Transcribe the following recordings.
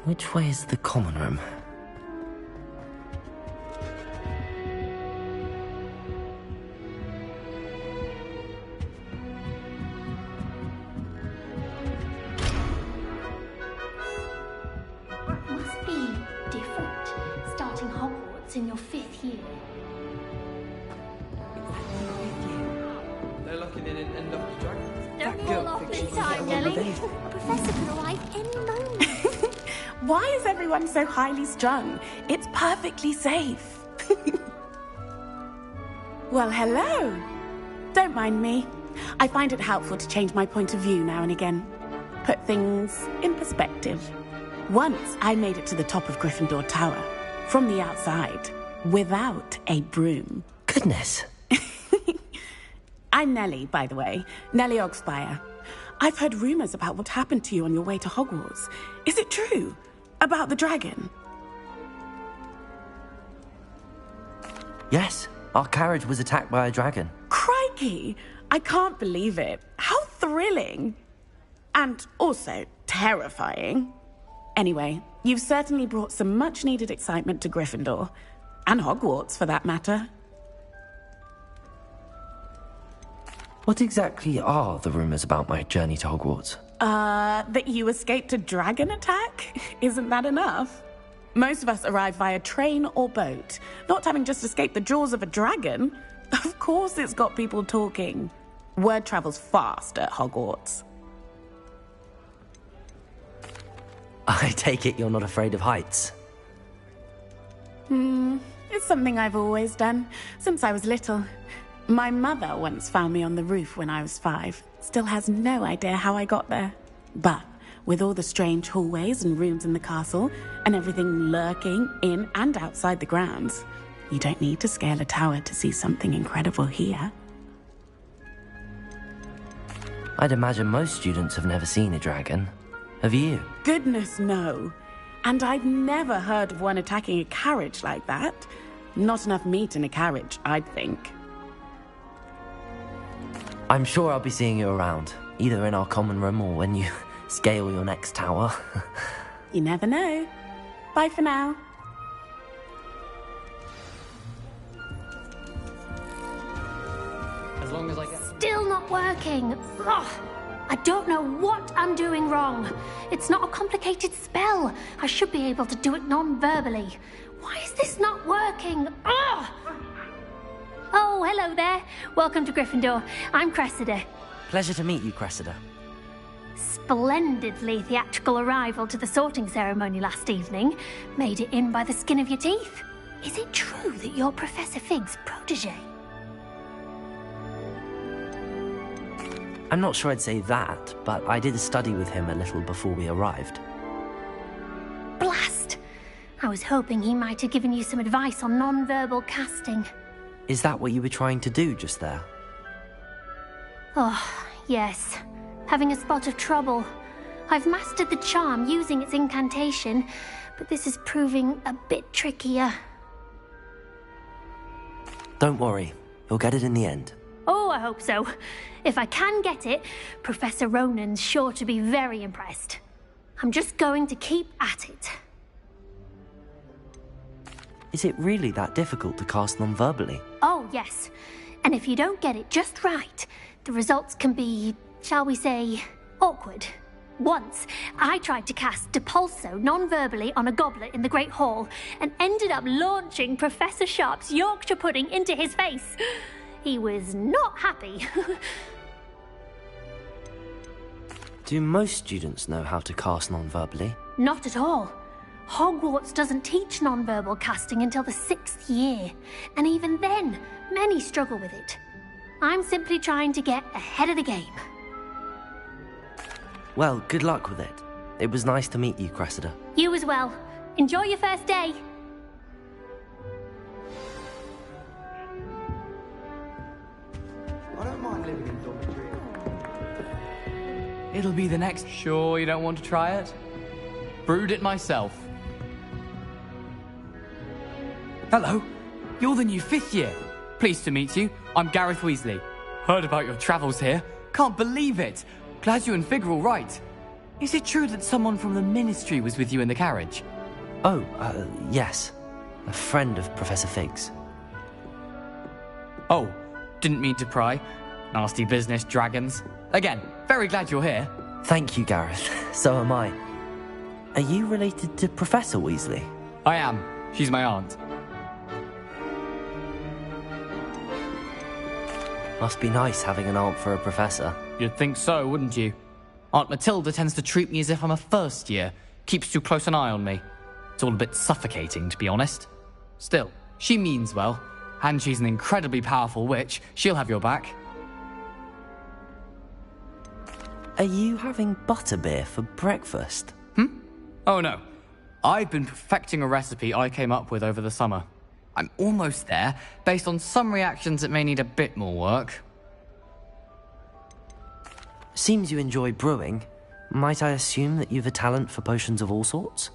Which way is the common room? Must be different, starting Hogwarts in your 5th year. They're looking in and up the dragon. Don't fall off this time, Nelly. Professor could arrive any moment. Why is everyone so highly strung? It's perfectly safe. Well, hello. Don't mind me. I find it helpful to change my point of view now and again. Put things in perspective. Once I made it to the top of Gryffindor Tower, from the outside, without a broom. Goodness. I'm Nellie, by the way. Nellie Ogspire. I've heard rumors about what happened to you on your way to Hogwarts. Is it true? About the dragon? Yes, our carriage was attacked by a dragon. Crikey! I can't believe it. How thrilling! And also terrifying. Anyway, you've certainly brought some much-needed excitement to Gryffindor. And Hogwarts, for that matter. What exactly are the rumors about my journey to Hogwarts? That you escaped a dragon attack? Isn't that enough? Most of us arrive via train or boat, not having just escaped the jaws of a dragon. Of course it's got people talking. Word travels fast at Hogwarts. I take it you're not afraid of heights. It's something I've always done, since I was little. My mother once found me on the roof when I was 5. Still has no idea how I got there. But with all the strange hallways and rooms in the castle, and everything lurking in and outside the grounds, you don't need to scale a tower to see something incredible here. I'd imagine most students have never seen a dragon. Have you? Goodness, no. And I've never heard of one attacking a carriage like that. Not enough meat in a carriage, I'd think. I'm sure I'll be seeing you around, either in our common room or when you scale your next tower. You never know. Bye for now. As long as I get... Still not working. Ugh. I don't know what I'm doing wrong. It's not a complicated spell. I should be able to do it non-verbally. Why is this not working? Ugh. Oh, hello there. Welcome to Gryffindor. I'm Cressida. Pleasure to meet you, Cressida. Splendidly theatrical arrival to the sorting ceremony last evening. Made it in by the skin of your teeth. Is it true that you're Professor Fig's protege? I'm not sure I'd say that, but I did study with him a little before we arrived. Blast! I was hoping he might have given you some advice on non-verbal casting. Is that what you were trying to do just there? Oh, yes. Having a spot of trouble. I've mastered the charm using its incantation, but this is proving a bit trickier. Don't worry, you'll get it in the end. Oh, I hope so. If I can get it, Professor Ronan's sure to be very impressed. I'm just going to keep at it. Is it really that difficult to cast non-verbally? Oh, yes. And if you don't get it just right, the results can be, shall we say, awkward. Once, I tried to cast Depulso non-verbally on a goblet in the Great Hall and ended up launching Professor Sharp's Yorkshire pudding into his face. He was not happy. Do most students know how to cast non-verbally? Not at all. Hogwarts doesn't teach non-verbal casting until the 6th year, and even then, many struggle with it. I'm simply trying to get ahead of the game. Well, good luck with it. It was nice to meet you, Cressida. You as well. Enjoy your first day. I don't mind living in dormitory. It'll be the next... Sure you don't want to try it? Brewed it myself. Hello, you're the new 5th year. Pleased to meet you. I'm Gareth Weasley. Heard about your travels here. Can't believe it. Glad you and Fig are all right. is it true that someone from the Ministry was with you in the carriage? Oh, yes. A friend of Professor Fig's. Oh, didn't mean to pry. Nasty business, dragons. Again, very glad you're here. Thank you, Gareth. So am I. Are you related to Professor Weasley? I am. She's my aunt. Must be nice having an aunt for a professor. You'd think so, wouldn't you? Aunt Matilda tends to treat me as if I'm a first year. Keeps too close an eye on me. It's all a bit suffocating, to be honest. Still, she means well. And she's an incredibly powerful witch. She'll have your back. Are you having butterbeer for breakfast? Oh no. I've been perfecting a recipe I came up with over the summer. I'm almost there, based on some reactions that may need a bit more work. Seems you enjoy brewing. Might I assume that you've a talent for potions of all sorts?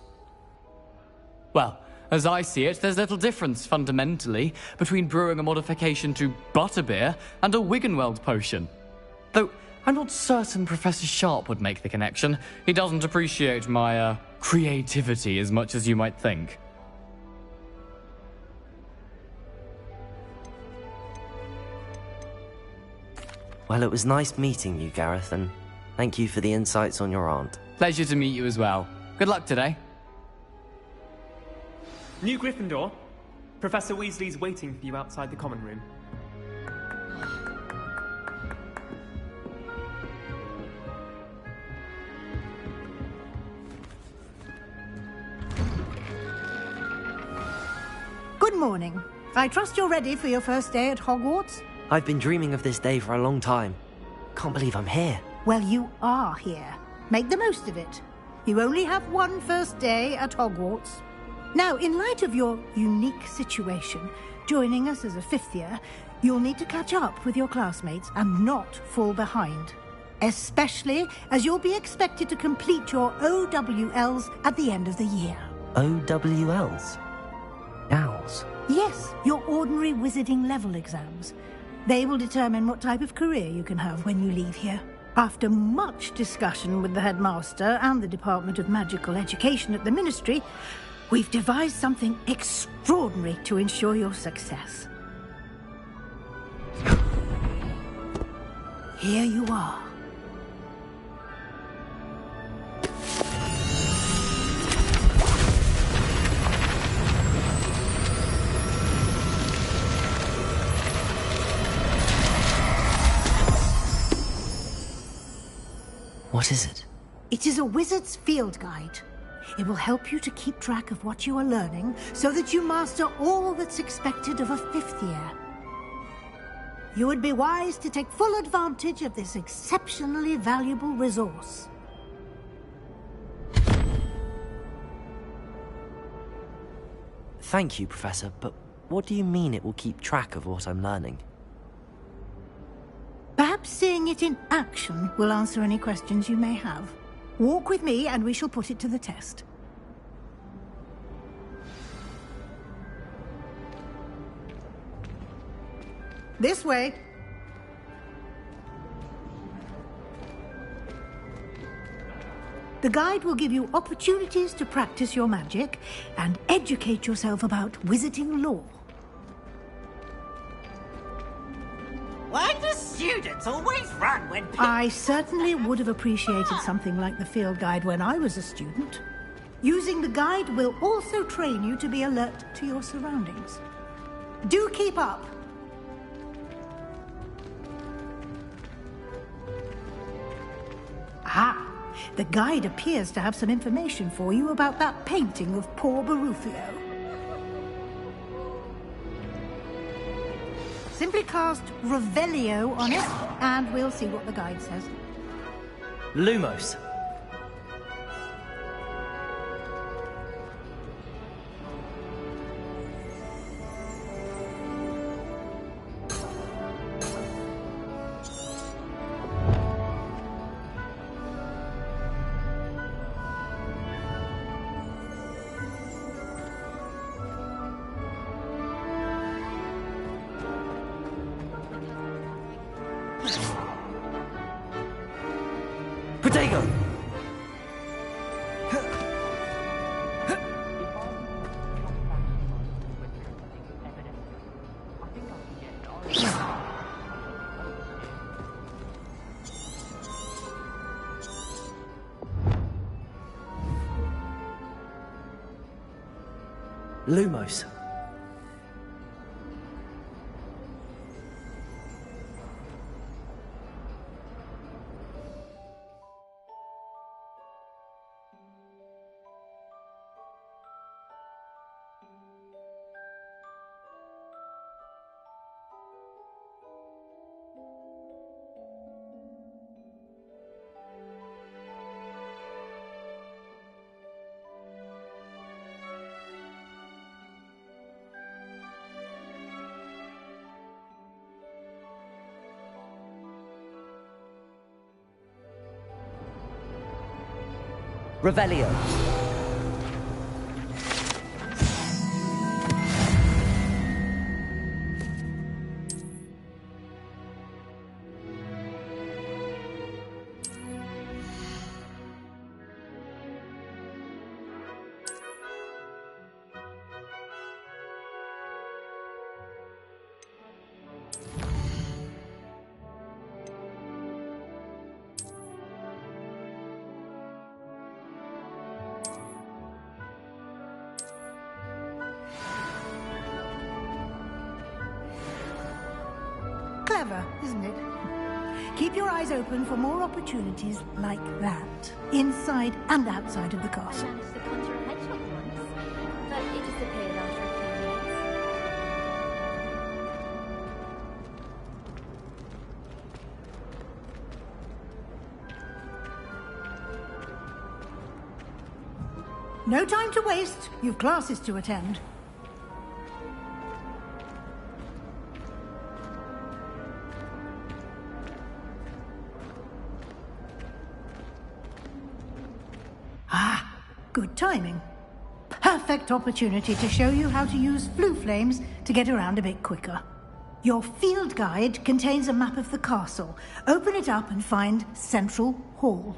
Well, as I see it, there's little difference, fundamentally, between brewing a modification to butterbeer and a Wiggenweld potion. Though, I'm not certain Professor Sharp would make the connection. He doesn't appreciate my, creativity as much as you might think. Well, it was nice meeting you, Gareth, and thank you for the insights on your aunt. Pleasure to meet you as well. Good luck today. New Gryffindor. Professor Weasley's waiting for you outside the common room. Good morning. I trust you're ready for your first day at Hogwarts? I've been dreaming of this day for a long time. Can't believe I'm here. Well, you are here. Make the most of it. You only have one first day at Hogwarts. Now, in light of your unique situation, joining us as a fifth year, you'll need to catch up with your classmates and not fall behind. Especially as you'll be expected to complete your OWLs at the end of the year. OWLs? Owls? Yes, your ordinary wizarding level exams. They will determine what type of career you can have when you leave here. After much discussion with the headmaster and the Department of Magical Education at the Ministry, we've devised something extraordinary to ensure your success. Here you are. What is it? It is a wizard's field guide. It will help you to keep track of what you are learning so that you master all that's expected of a fifth year. You would be wise to take full advantage of this exceptionally valuable resource. Thank you, Professor, but what do you mean it will keep track of what I'm learning? Perhaps seeing it in action will answer any questions you may have. Walk with me and we shall put it to the test. This way. The guide will give you opportunities to practice your magic and educate yourself about wizarding lore. Why do students always run when people... I certainly would have appreciated something like the field guide when I was a student. Using the guide will also train you to be alert to your surroundings. Do keep up. Ah, the guide appears to have some information for you about that painting of poor Barufio. Simply cast Revelio on it, and we'll see what the guide says. Lumos. Protego! Lumos. Revelio. Clever, isn't it? Keep your eyes open for more opportunities like that, inside and outside of the castle. I managed to conjure a hedgehog once, but it disappeared after a few minutes. No time to waste. You've classes to attend. Good timing. Perfect opportunity to show you how to use flue flames to get around a bit quicker. Your field guide contains a map of the castle. Open it up and find Central Hall.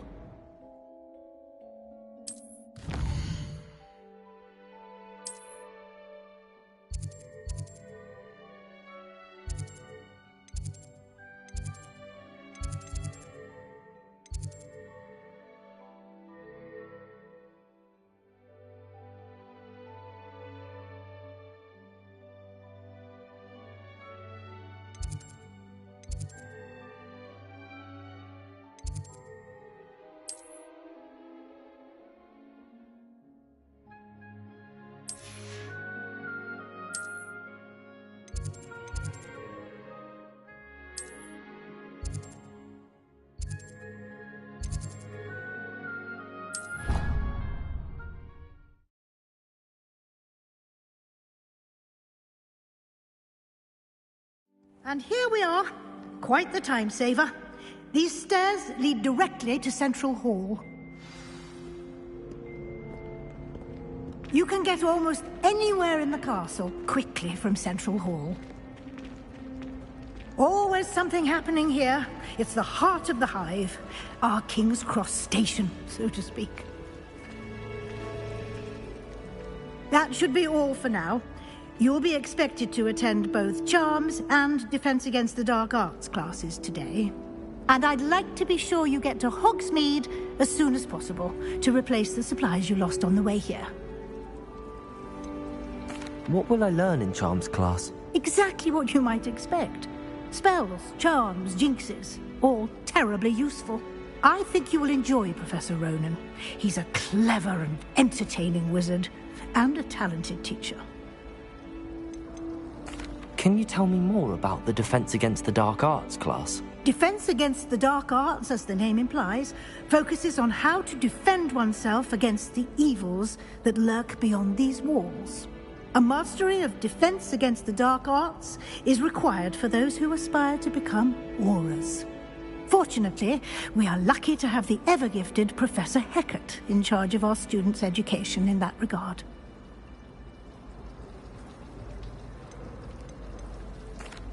And here we are. Quite the time saver. These stairs lead directly to Central Hall. You can get almost anywhere in the castle quickly from Central Hall. Always something happening here. It's the heart of the hive. Our King's Cross station, so to speak. That should be all for now. You'll be expected to attend both Charms and Defense Against the Dark Arts classes today. And I'd like to be sure you get to Hogsmeade as soon as possible to replace the supplies you lost on the way here. What will I learn in Charms class? Exactly what you might expect. Spells, charms, jinxes, all terribly useful. I think you will enjoy Professor Ronan. He's a clever and entertaining wizard, and a talented teacher. Can you tell me more about the Defense Against the Dark Arts class? Defense Against the Dark Arts, as the name implies, focuses on how to defend oneself against the evils that lurk beyond these walls. A mastery of Defense Against the Dark Arts is required for those who aspire to become Aurors. Fortunately, we are lucky to have the ever-gifted Professor Heckert in charge of our students' education in that regard.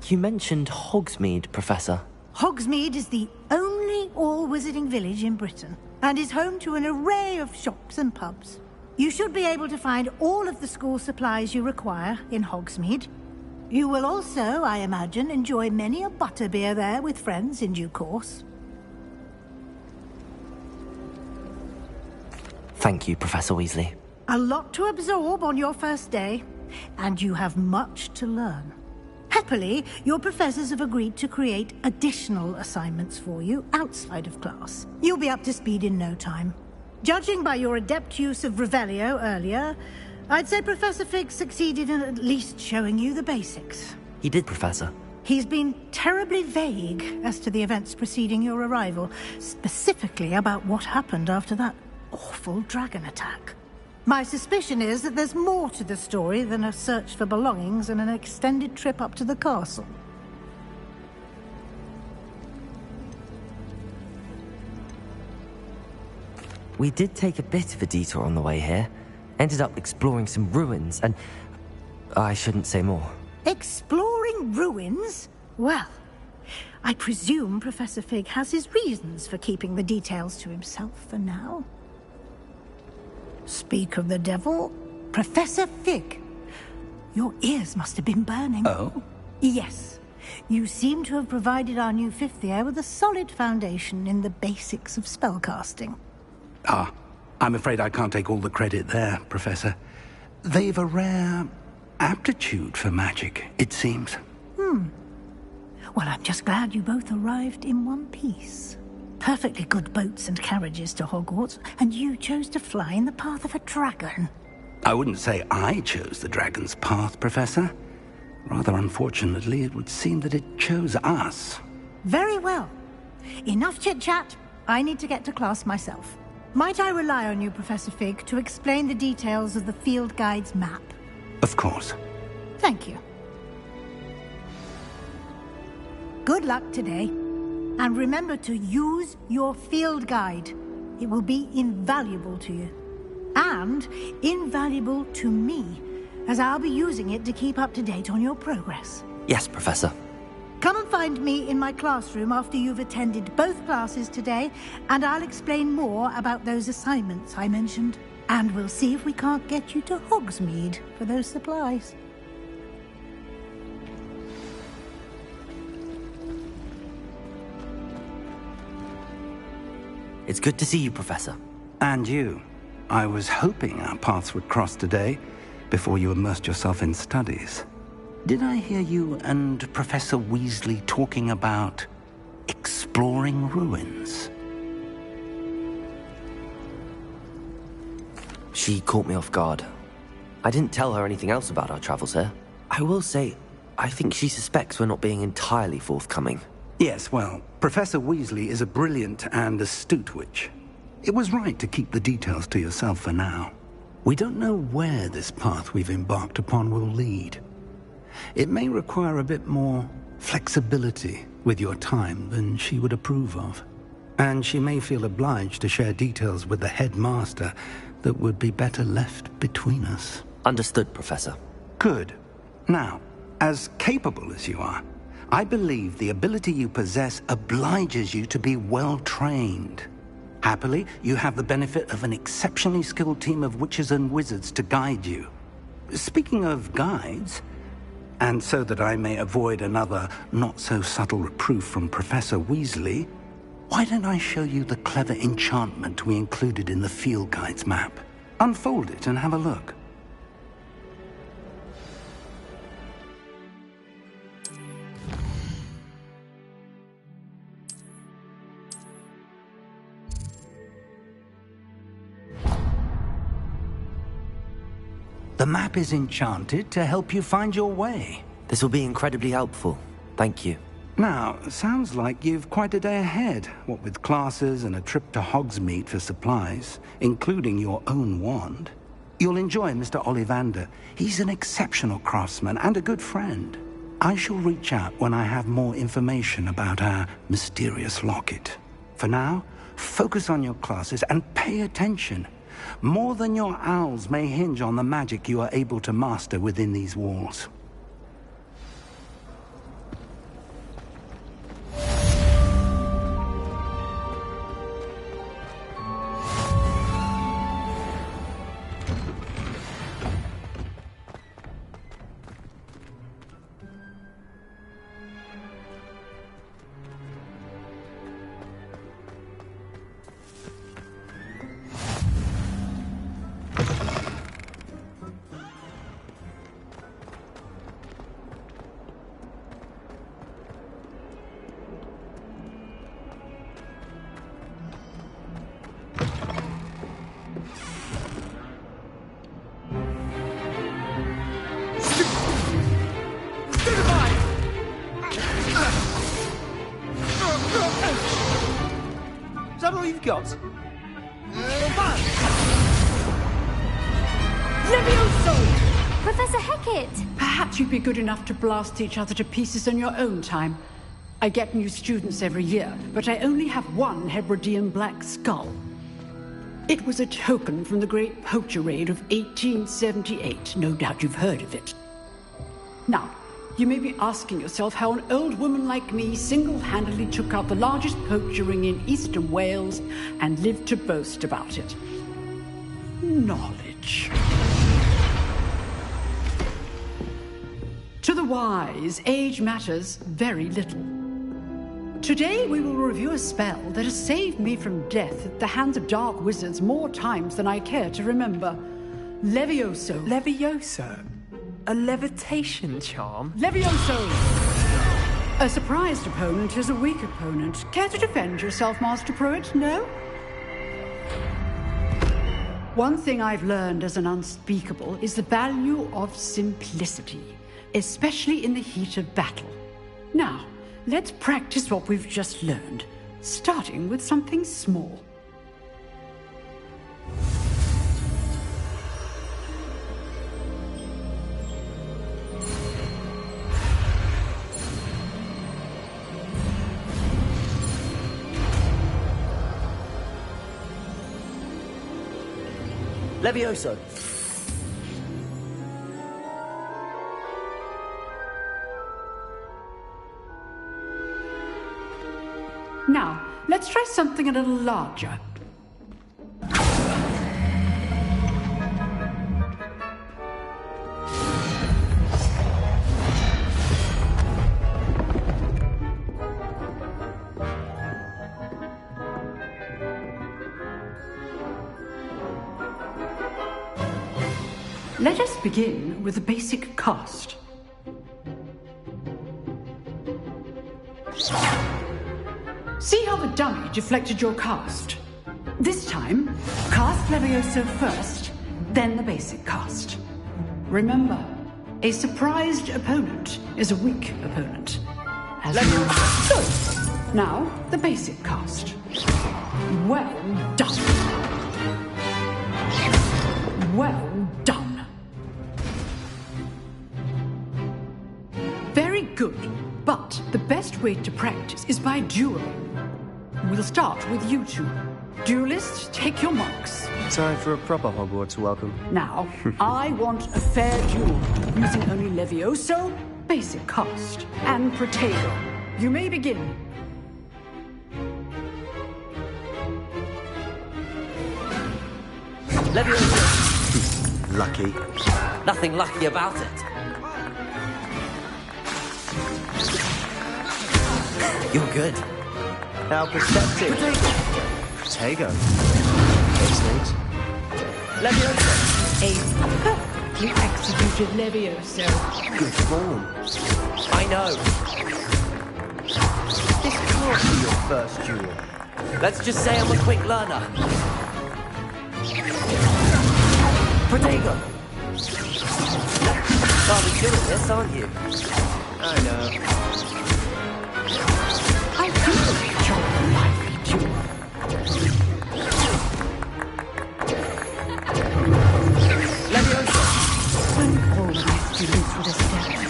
You mentioned Hogsmeade, Professor. Hogsmeade is the only all-wizarding village in Britain, and is home to an array of shops and pubs. You should be able to find all of the school supplies you require in Hogsmeade. You will also, I imagine, enjoy many a butterbeer there with friends in due course. Thank you, Professor Weasley. A lot to absorb on your first day, and you have much to learn. Happily, your professors have agreed to create additional assignments for you outside of class. You'll be up to speed in no time. Judging by your adept use of Revelio earlier, I'd say Professor Fig succeeded in at least showing you the basics. He did, Professor. He's been terribly vague as to the events preceding your arrival, specifically about what happened after that awful dragon attack. My suspicion is that there's more to the story than a search for belongings and an extended trip up to the castle. We did take a bit of a detour on the way here. Ended up exploring some ruins, and I shouldn't say more. Exploring ruins? Well, I presume Professor Fig has his reasons for keeping the details to himself for now. Speak of the devil, Professor Fig. Your ears must have been burning. Oh? Yes. You seem to have provided our new fifth year with a solid foundation in the basics of spellcasting. Ah, I'm afraid I can't take all the credit there, Professor. They've a rare aptitude for magic, it seems. Well, I'm just glad you both arrived in one piece. Perfectly good boats and carriages to Hogwarts, and you chose to fly in the path of a dragon. I wouldn't say I chose the dragon's path, Professor. Rather unfortunately, it would seem that it chose us. Very well. Enough chit-chat. I need to get to class myself. Might I rely on you, Professor Fig, to explain the details of the field guide's map? Of course. Thank you. Good luck today. And remember to use your field guide. It will be invaluable to you. And invaluable to me, as I'll be using it to keep up to date on your progress. Yes, Professor. Come and find me in my classroom after you've attended both classes today, and I'll explain more about those assignments I mentioned. And we'll see if we can't get you to Hogsmeade for those supplies. It's good to see you, Professor. And you. I was hoping our paths would cross today, before you immersed yourself in studies. Did I hear you and Professor Weasley talking about exploring ruins? She caught me off guard. I didn't tell her anything else about our travels here. I will say, I think she suspects we're not being entirely forthcoming. Yes, well, Professor Weasley is a brilliant and astute witch. It was right to keep the details to yourself for now. We don't know where this path we've embarked upon will lead. It may require a bit more flexibility with your time than she would approve of. And she may feel obliged to share details with the headmaster that would be better left between us. Understood, Professor. Good. Now, as capable as you are, I believe the ability you possess obliges you to be well-trained. Happily, you have the benefit of an exceptionally skilled team of witches and wizards to guide you. Speaking of guides, and so that I may avoid another not-so-subtle reproof from Professor Weasley, why don't I show you the clever enchantment we included in the field guide's map? Unfold it and have a look. The map is enchanted to help you find your way. This will be incredibly helpful. Thank you. Now, sounds like you've quite a day ahead, what with classes and a trip to Hogsmeade for supplies, including your own wand. You'll enjoy Mr. Ollivander. He's an exceptional craftsman and a good friend. I shall reach out when I have more information about our mysterious locket. For now, focus on your classes and pay attention. More than your owls may hinge on the magic you are able to master within these walls. that all you've got? Levioso! Professor Hecat! Perhaps you'd be good enough to blast each other to pieces on your own time. I get new students every year, but I only have one Hebridean black skull. It was a token from the Great Poacher Raid of 1878. No doubt you've heard of it. Now, you may be asking yourself how an old woman like me single-handedly took out the largest poacher ring in eastern Wales and lived to boast about it. Knowledge. To the wise, age matters very little. Today we will review a spell that has saved me from death at the hands of dark wizards more times than I care to remember. Levioso. Levioso? A levitation charm? Levioso! A surprised opponent is a weak opponent. Care to defend yourself, Master Pruitt? No? One thing I've learned as an unspeakable is the value of simplicity, especially in the heat of battle. Now, let's practice what we've just learned, starting with something small. Levioso. Now, let's try something a little larger. Let us begin with the basic cast. See how the dummy deflected your cast? This time, cast Levioso first, then the basic cast. Remember, a surprised opponent is a weak opponent. As good. Now, the basic cast. Well done. Well done. Very good, but the best way to practice is by dueling. We'll start with you two. Duelists, take your marks. Time for a proper Hogwarts welcome. Now, I want a fair duel, using only Levioso, basic cast, and Protego. You may begin. Levioso. Lucky. Nothing lucky about it. You're good. How perceptive. Protego. Excellent. Levioso. A perfectly executed Levioso. Good form. I know. This can't be your first duel. Let's just say I'm a quick learner. Protego. Rather good at this, aren't you? I know. I do enjoy a lively duel. Levioso. When all my students would establish.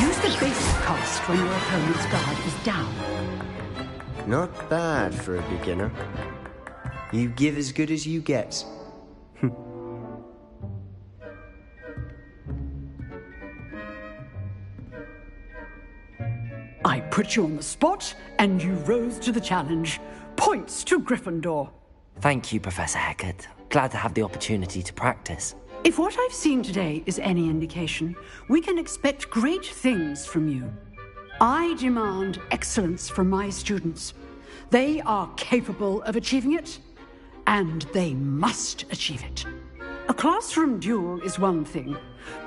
Use the basic cast when your opponent's guard is down. Not bad for a beginner. You give as good as you get. I put you on the spot, and you rose to the challenge. Points to Gryffindor. Thank you, Professor Hecat. Glad to have the opportunity to practice. If what I've seen today is any indication, we can expect great things from you. I demand excellence from my students. They are capable of achieving it, and they must achieve it. A classroom duel is one thing,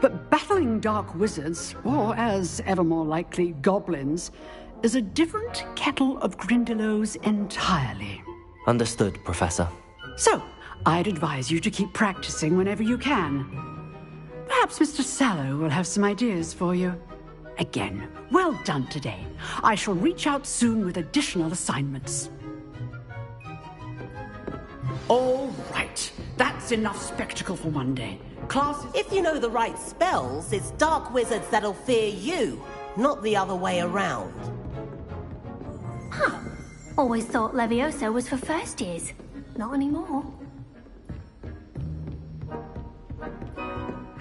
but battling dark wizards, or as ever more likely, goblins, is a different kettle of Grindylows entirely. Understood, Professor. So, I'd advise you to keep practicing whenever you can. Perhaps Mr. Sallow will have some ideas for you. again. Well done today. I shall reach out soon with additional assignments. All right. That's enough spectacle for one day. Classes... If you know the right spells, it's dark wizards that'll fear you, not the other way around. Huh. Always thought Levioso was for first years. Not anymore.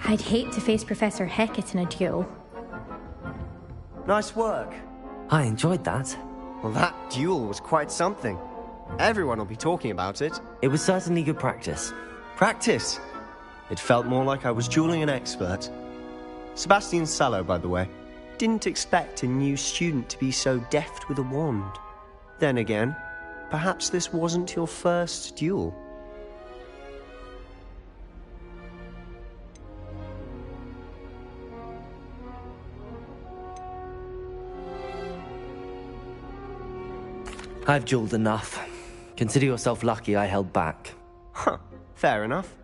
I'd hate to face Professor Hecat in a duel. Nice work. I enjoyed that. Well, that duel was quite something. Everyone will be talking about it. It was certainly good practice. Practice? It felt more like I was dueling an expert. Sebastian Sallow, by the way. Didn't expect a new student to be so deft with a wand. Then again, perhaps this wasn't your first duel. I've dueled enough. Consider yourself lucky I held back. Huh, fair enough.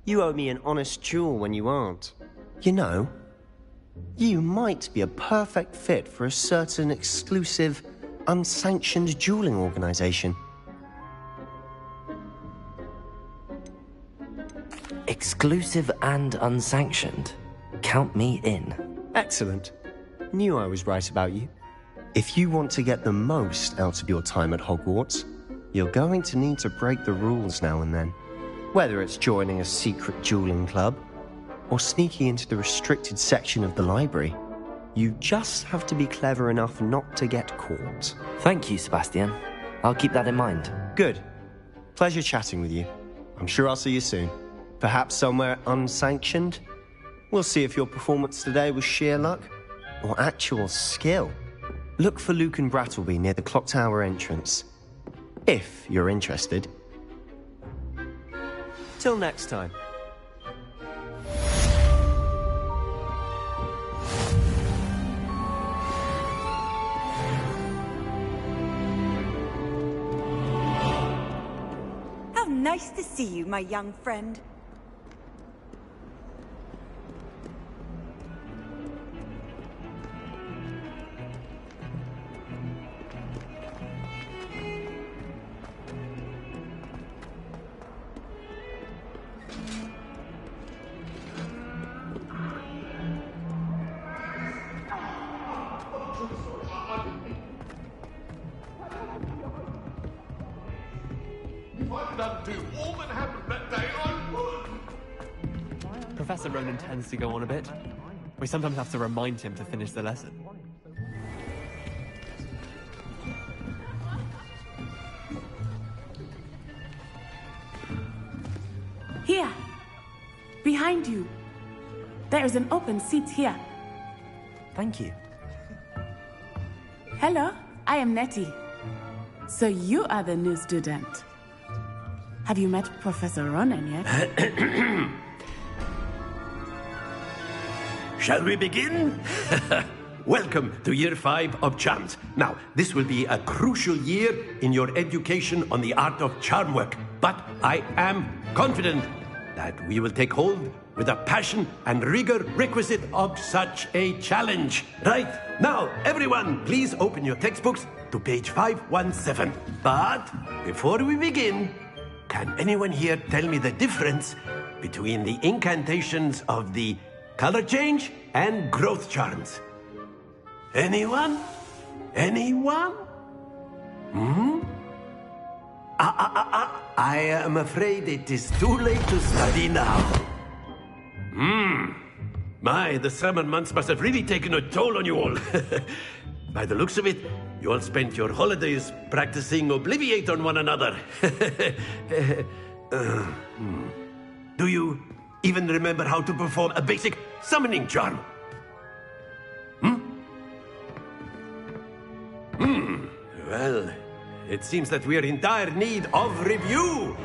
You owe me an honest duel when you aren't. You know, you might be a perfect fit for a certain exclusive, unsanctioned dueling organization. Exclusive and unsanctioned. Count me in. Excellent. Knew I was right about you. If you want to get the most out of your time at Hogwarts, you're going to need to break the rules now and then. Whether it's joining a secret dueling club, or sneaking into the restricted section of the library, you just have to be clever enough not to get caught. Thank you, Sebastian. I'll keep that in mind. Good. Pleasure chatting with you. I'm sure I'll see you soon. Perhaps somewhere unsanctioned? We'll see if your performance today was sheer luck, or actual skill. Look for Luke and Brattleby near the clock tower entrance. If you're interested. Till next time. How nice to see you, my young friend. Professor Ronan tends to go on a bit. We sometimes have to remind him to finish the lesson. Here! Behind you! There is an open seat here. Thank you. Hello, I am Nettie. So you are the new student. Have you met Professor Ronan yet? Shall we begin? Welcome to Year 5 of Charms. Now, this will be a crucial year in your education on the art of charm work, but I am confident that we will take hold with the passion and rigor requisite of such a challenge. Right, now, everyone, please open your textbooks to page 517. But before we begin, can anyone here tell me the difference between the incantations of the color change and growth charms? Anyone? Anyone? I am afraid it is too late to study now. My, the summer months must have really taken a toll on you all. By the looks of it, you all spent your holidays practicing Obliviate on one another. Do you even remember how to perform a basic summoning charm? Well, it seems that we are in dire need of review.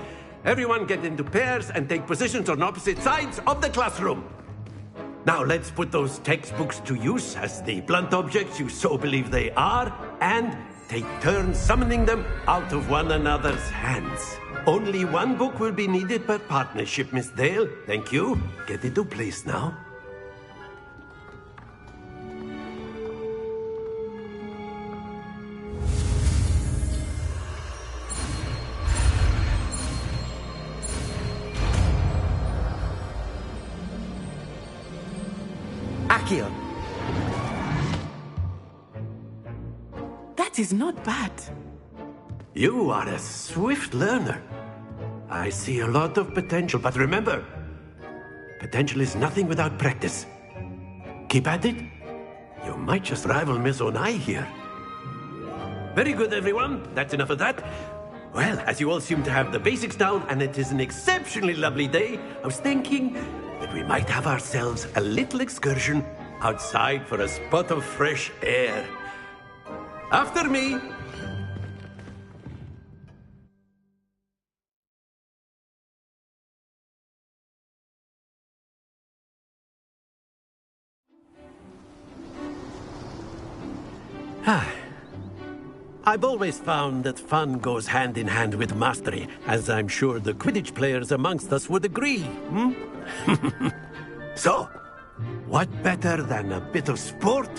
Everyone get into pairs and take positions on opposite sides of the classroom. Now let's put those textbooks to use as the blunt objects you so believe they are, and take turns summoning them out of one another's hands. Only one book will be needed per partnership, Miss Dale. Thank you. Get into place now. Accio! That is not bad. You are a swift learner. I see a lot of potential, but remember, potential is nothing without practice. Keep at it. You might just rival Miss Onai here. Very good, everyone. That's enough of that. Well, as you all seem to have the basics down, and it is an exceptionally lovely day, I was thinking that we might have ourselves a little excursion outside for a spot of fresh air. After me. I've always found that fun goes hand in hand with mastery, as I'm sure the Quidditch players amongst us would agree. So, what better than a bit of sport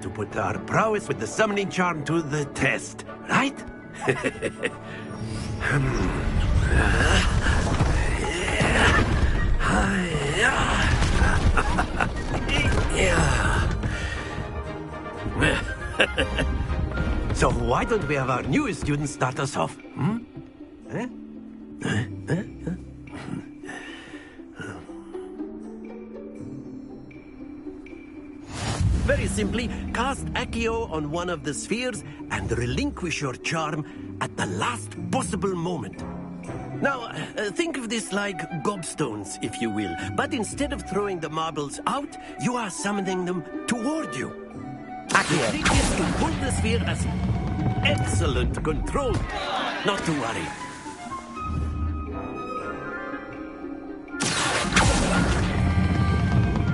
to put our prowess with the summoning charm to the test, right? So why don't we have our newest student start us off? Very simply, cast Accio on one of the spheres and relinquish your charm at the last possible moment. Now, think of this like gobstones, if you will, but instead of throwing the marbles out, you are summoning them toward you. The trick is to pull the sphere as excellent control. Not to worry.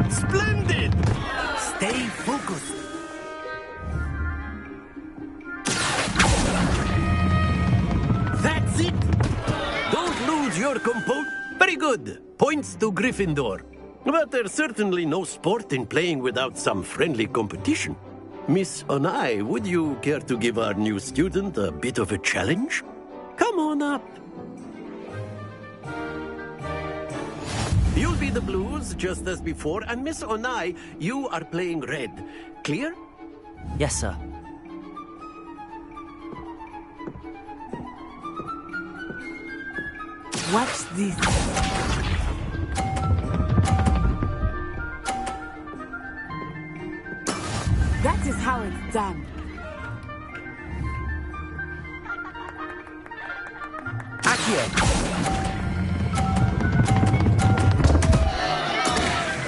Splendid! Stay focused. That's it! Don't lose your composure. Very good. Points to Gryffindor. But there's certainly no sport in playing without some friendly competition. Miss Onai, would you care to give our new student a bit of a challenge? Come on up. You'll be the blues, just as before, and Miss Onai, you are playing red. Clear? Yes, sir. Watch this. That is how it's done. Accio!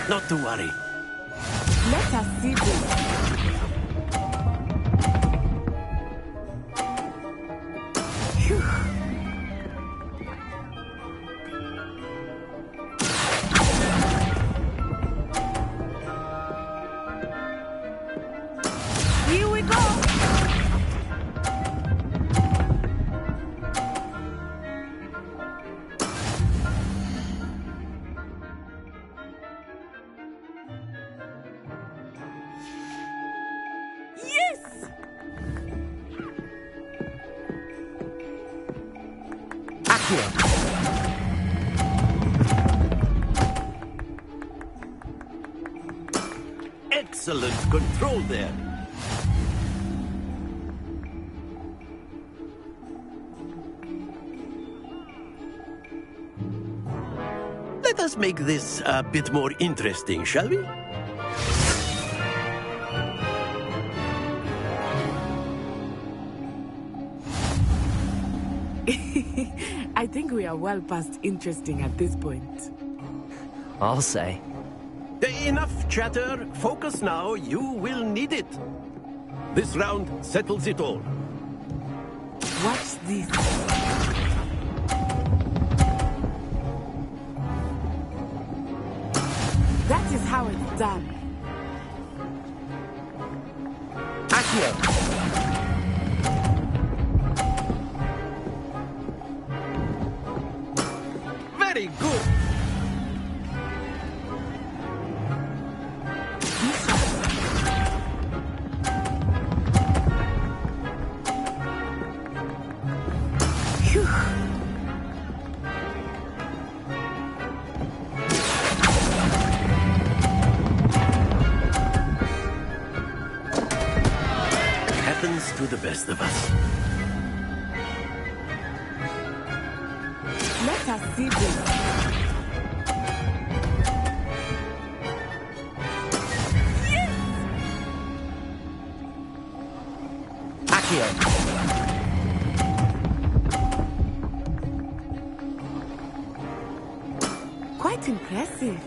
Not to worry. Let us see this. Here we go! Yes! Accio! Excellent control there. Let us make this a bit more interesting, shall we? I think we are well past interesting at this point. I'll say. Enough chatter. Focus now. You will need it. This round settles it all. Watch this. That is how it's done. Accio! Very good. happens to the best of us. Let us see this. Accio! Quite impressive.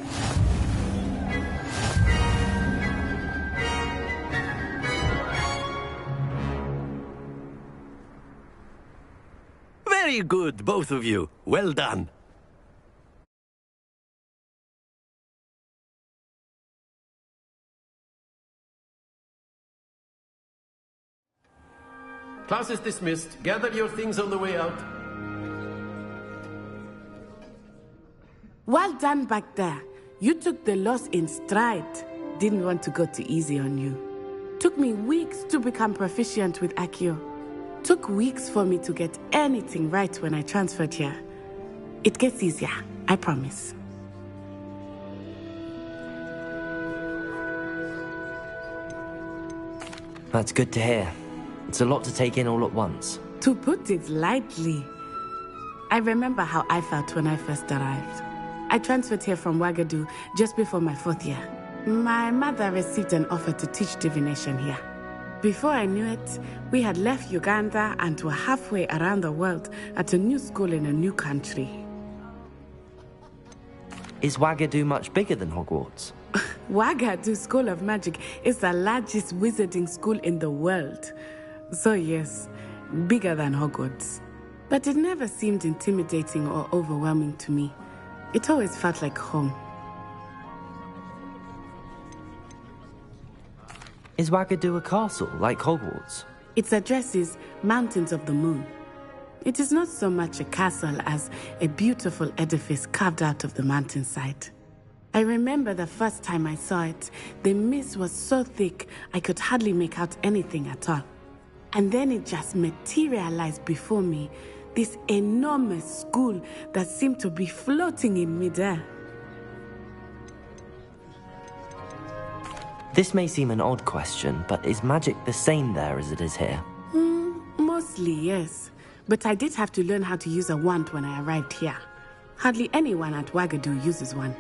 Very good, both of you. Well done. Class is dismissed. Gather your things on the way out. Well done back there. You took the loss in stride. Didn't want to go too easy on you. Took me weeks to become proficient with Accio. Took weeks for me to get anything right when I transferred here. It gets easier, I promise. That's good to hear. It's a lot to take in all at once. To put it lightly, I remember how I felt when I first arrived. I transferred here from Wagadu just before my 4th year. My mother received an offer to teach divination here. Before I knew it, we had left Uganda and were halfway around the world at a new school in a new country. Is Wagadu much bigger than Hogwarts? Wagadu School of Magic is the largest wizarding school in the world. So yes, bigger than Hogwarts. But it never seemed intimidating or overwhelming to me. It always felt like home. Is Wagadu a castle, like Hogwarts? Its address is Mountains of the Moon. It is not so much a castle as a beautiful edifice carved out of the mountainside. I remember the first time I saw it, the mist was so thick I could hardly make out anything at all. And then it just materialized before me, this enormous school that seemed to be floating in midair. This may seem an odd question, but is magic the same there as it is here? Mostly, yes. But I did have to learn how to use a wand when I arrived here. Hardly anyone at Wagadu uses one.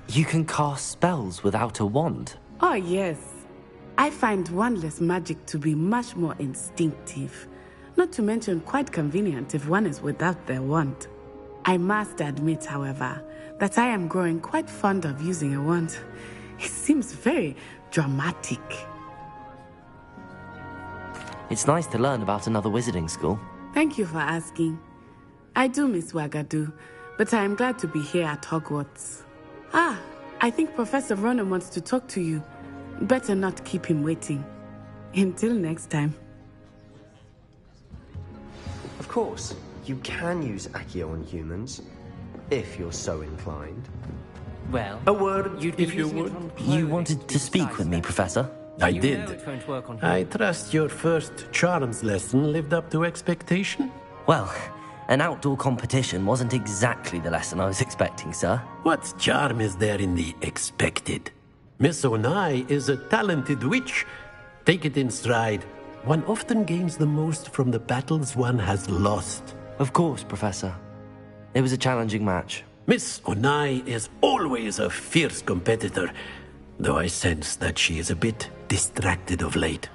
You can cast spells without a wand? Oh, yes. I find wandless magic to be much more instinctive. Not to mention quite convenient if one is without their wand. I must admit, however, that I am growing quite fond of using a wand. It seems very dramatic. It's nice to learn about another wizarding school. Thank you for asking. I do miss Wagadu, but I am glad to be here at Hogwarts. I think Professor Ronan wants to talk to you. Better not keep him waiting. Until next time. Of course, you can use Accio on humans, if you're so inclined. Well, a word, you'd if you would. You wanted to speak with me, Professor? I did. I trust your first charms lesson lived up to expectation? Well, an outdoor competition wasn't exactly the lesson I was expecting, sir. What charm is there in the expected? Miss Onai is a talented witch. Take it in stride. One often gains the most from the battles one has lost. Of course, Professor. It was a challenging match. Miss Onai is always a fierce competitor, though I sense that she is a bit distracted of late.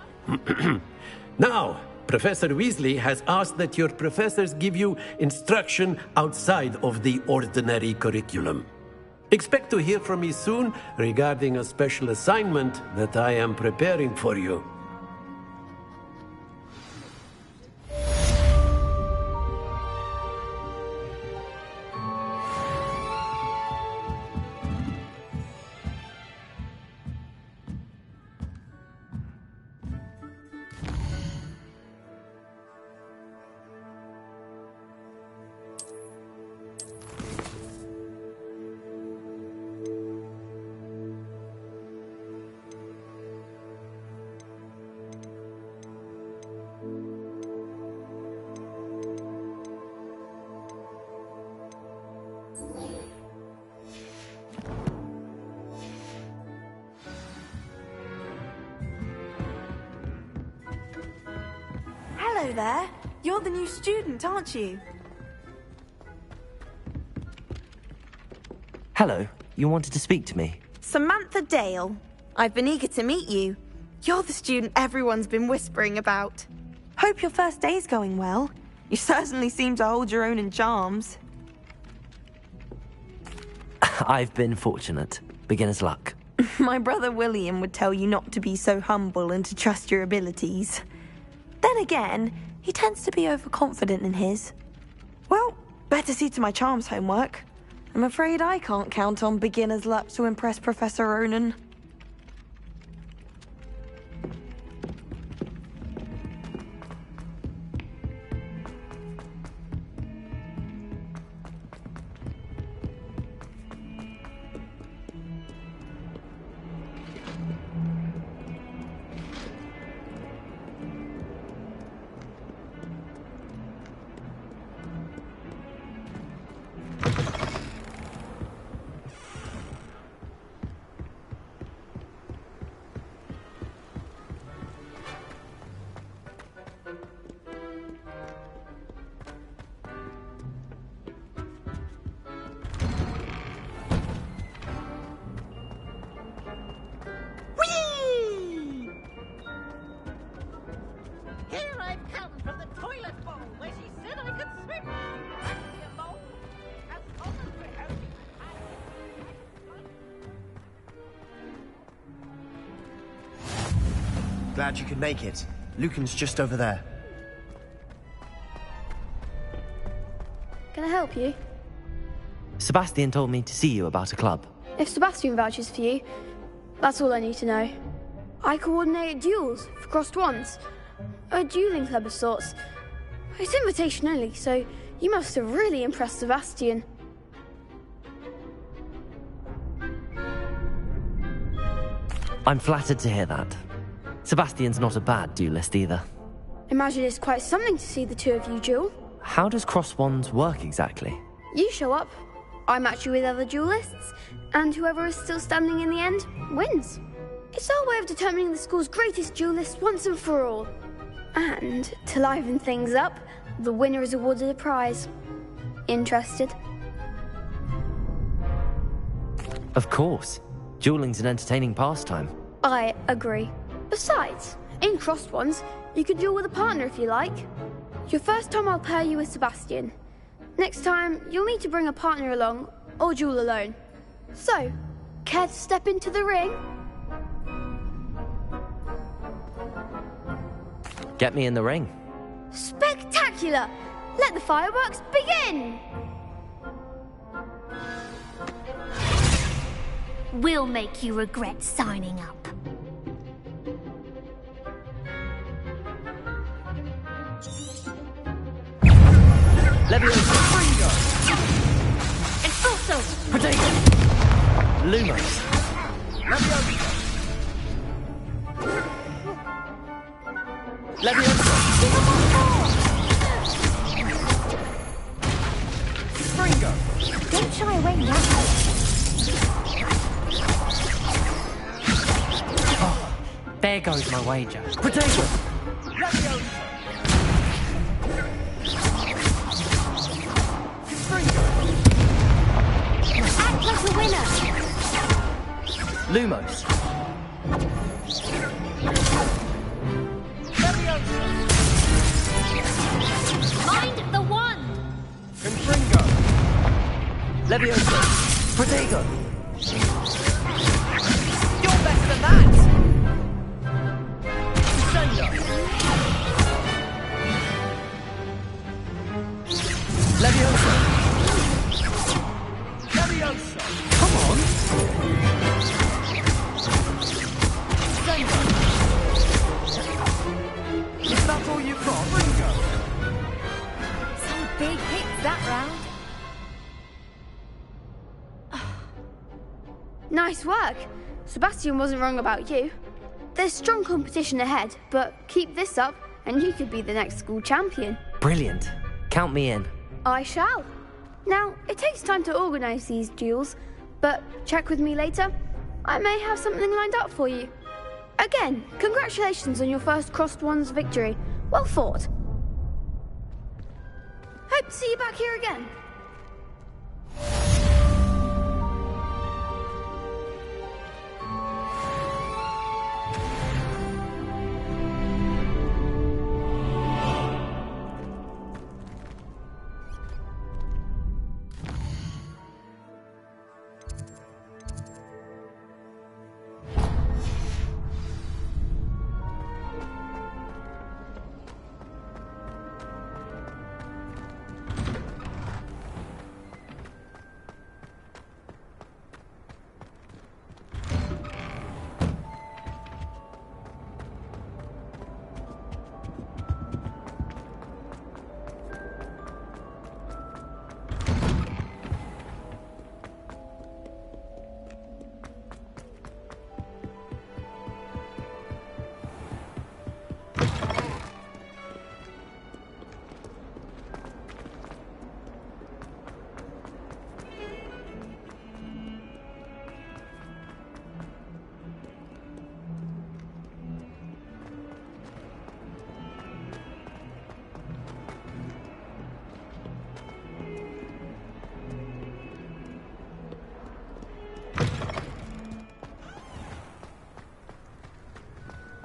Now, Professor Weasley has asked that your professors give you instruction outside of the ordinary curriculum. Expect to hear from me soon regarding a special assignment that I am preparing for you. Hello there. You're the new student, aren't you? Hello, you wanted to speak to me? Samantha Dale. I've been eager to meet you. You're the student everyone's been whispering about. Hope your first day's going well. You certainly seem to hold your own in charms. I've been fortunate. Beginner's luck. My brother William would tell you not to be so humble and to trust your abilities. Then again, he tends to be overconfident in his. Well, better see to my charms homework. I'm afraid I can't count on beginner's luck to impress Professor Ronan. Glad you could make it. Lucan's just over there. Can I help you? Sebastian told me to see you about a club. If Sebastian vouches for you, that's all I need to know. I coordinate duels for crossed wands. A dueling club of sorts. It's invitation only, so you must have really impressed Sebastian. I'm flattered to hear that. Sebastian's not a bad duelist either. Imagine it's quite something to see the two of you duel. How does cross wands work exactly? You show up, I match you with other duelists, and whoever is still standing in the end wins. It's our way of determining the school's greatest duelist once and for all. And to liven things up, the winner is awarded a prize. Interested? Of course. Dueling's an entertaining pastime. I agree. Besides, in crossed ones, you could duel with a partner if you like. Your first time I'll pair you with Sebastian. Next time, you'll need to bring a partner along, or duel alone. So, care to step into the ring? Get me in the ring. Spectacular! Let the fireworks begin! We'll make you regret signing up. Leviosa! Expulso! Potato! Lumos! Leviosa! Leviosa! Springo! Don't shy away now. Oh, there goes my wager. Potato! Leviosa! Act like a winner! Lumos! Leviosa! Mind the wand! Confringo! Leviosa! Potato! You're better than that! Crescendo! Leviosa! Leviosa! Come on! Crescendo! Is that all you've got? Ringo! Some big hits that round. Nice work. Sebastian wasn't wrong about you. There's strong competition ahead, but keep this up and you could be the next school champion. Brilliant. Count me in. I shall. Now, it takes time to organise these duels, but check with me later. I may have something lined up for you. Again, congratulations on your first crossed wands victory. Well fought. to see you back here again.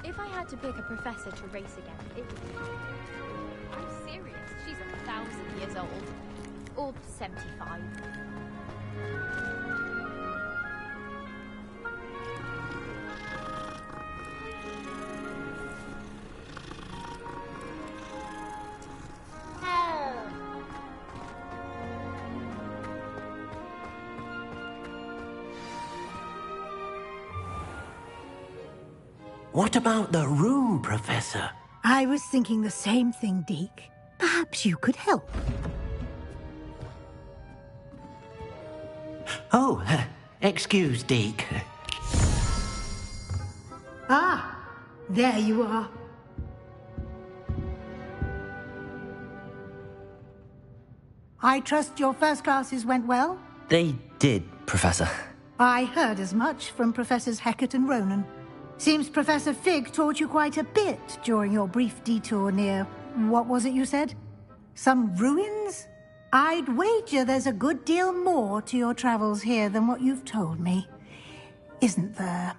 If I had to pick a professor to race again, it would be... I'm serious. She's 1,000 years old. Or 75. What about the room, Professor? I was thinking the same thing, Deke. Perhaps you could help. Oh, excuse, Deke. Ah, there you are. I trust your first classes went well? They did, Professor. I heard as much from Professors Hecat and Ronan. Seems Professor Fig taught you quite a bit during your brief detour near... what was it you said? Some ruins? I'd wager there's a good deal more to your travels here than what you've told me. Isn't there?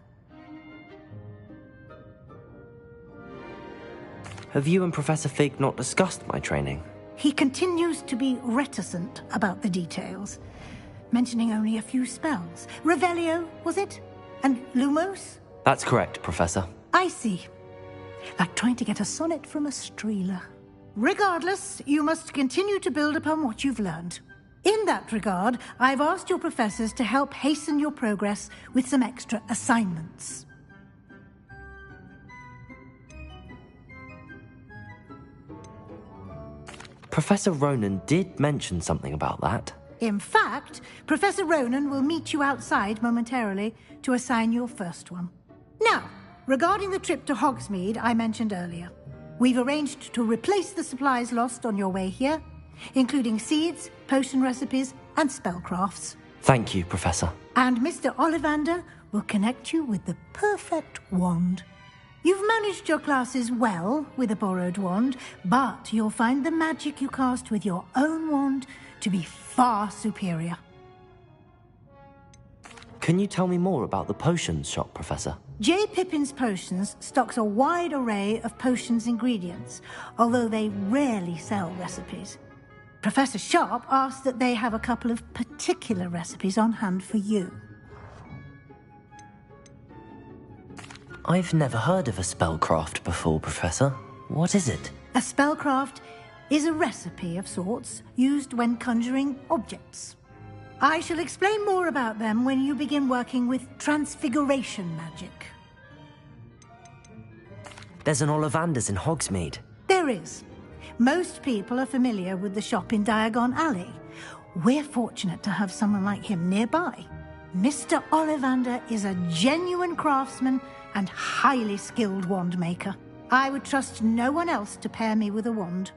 Have you and Professor Fig not discussed my training? He continues to be reticent about the details, mentioning only a few spells. Revelio, was it? And Lumos? That's correct, Professor. I see. Like trying to get a sonnet from a streeler. Regardless, you must continue to build upon what you've learned. In that regard, I've asked your professors to help hasten your progress with some extra assignments. Professor Ronan did mention something about that. In fact, Professor Ronan will meet you outside momentarily to assign your first one. Now, regarding the trip to Hogsmeade I mentioned earlier, we've arranged to replace the supplies lost on your way here, including seeds, potion recipes, and spellcrafts. Thank you, Professor. And Mr. Ollivander will connect you with the perfect wand. You've managed your classes well with a borrowed wand, but you'll find the magic you cast with your own wand to be far superior. Can you tell me more about the potions shop, Professor? J. Pippin's Potions stocks a wide array of potions ingredients, although they rarely sell recipes. Professor Sharp asked that they have a couple of particular recipes on hand for you. I've never heard of a spellcraft before, Professor. What is it? A spellcraft is a recipe of sorts used when conjuring objects. I shall explain more about them when you begin working with transfiguration magic. There's an Ollivander's in Hogsmeade. There is. Most people are familiar with the shop in Diagon Alley. We're fortunate to have someone like him nearby. Mr. Ollivander is a genuine craftsman and highly skilled wand maker. I would trust no one else to pair me with a wand.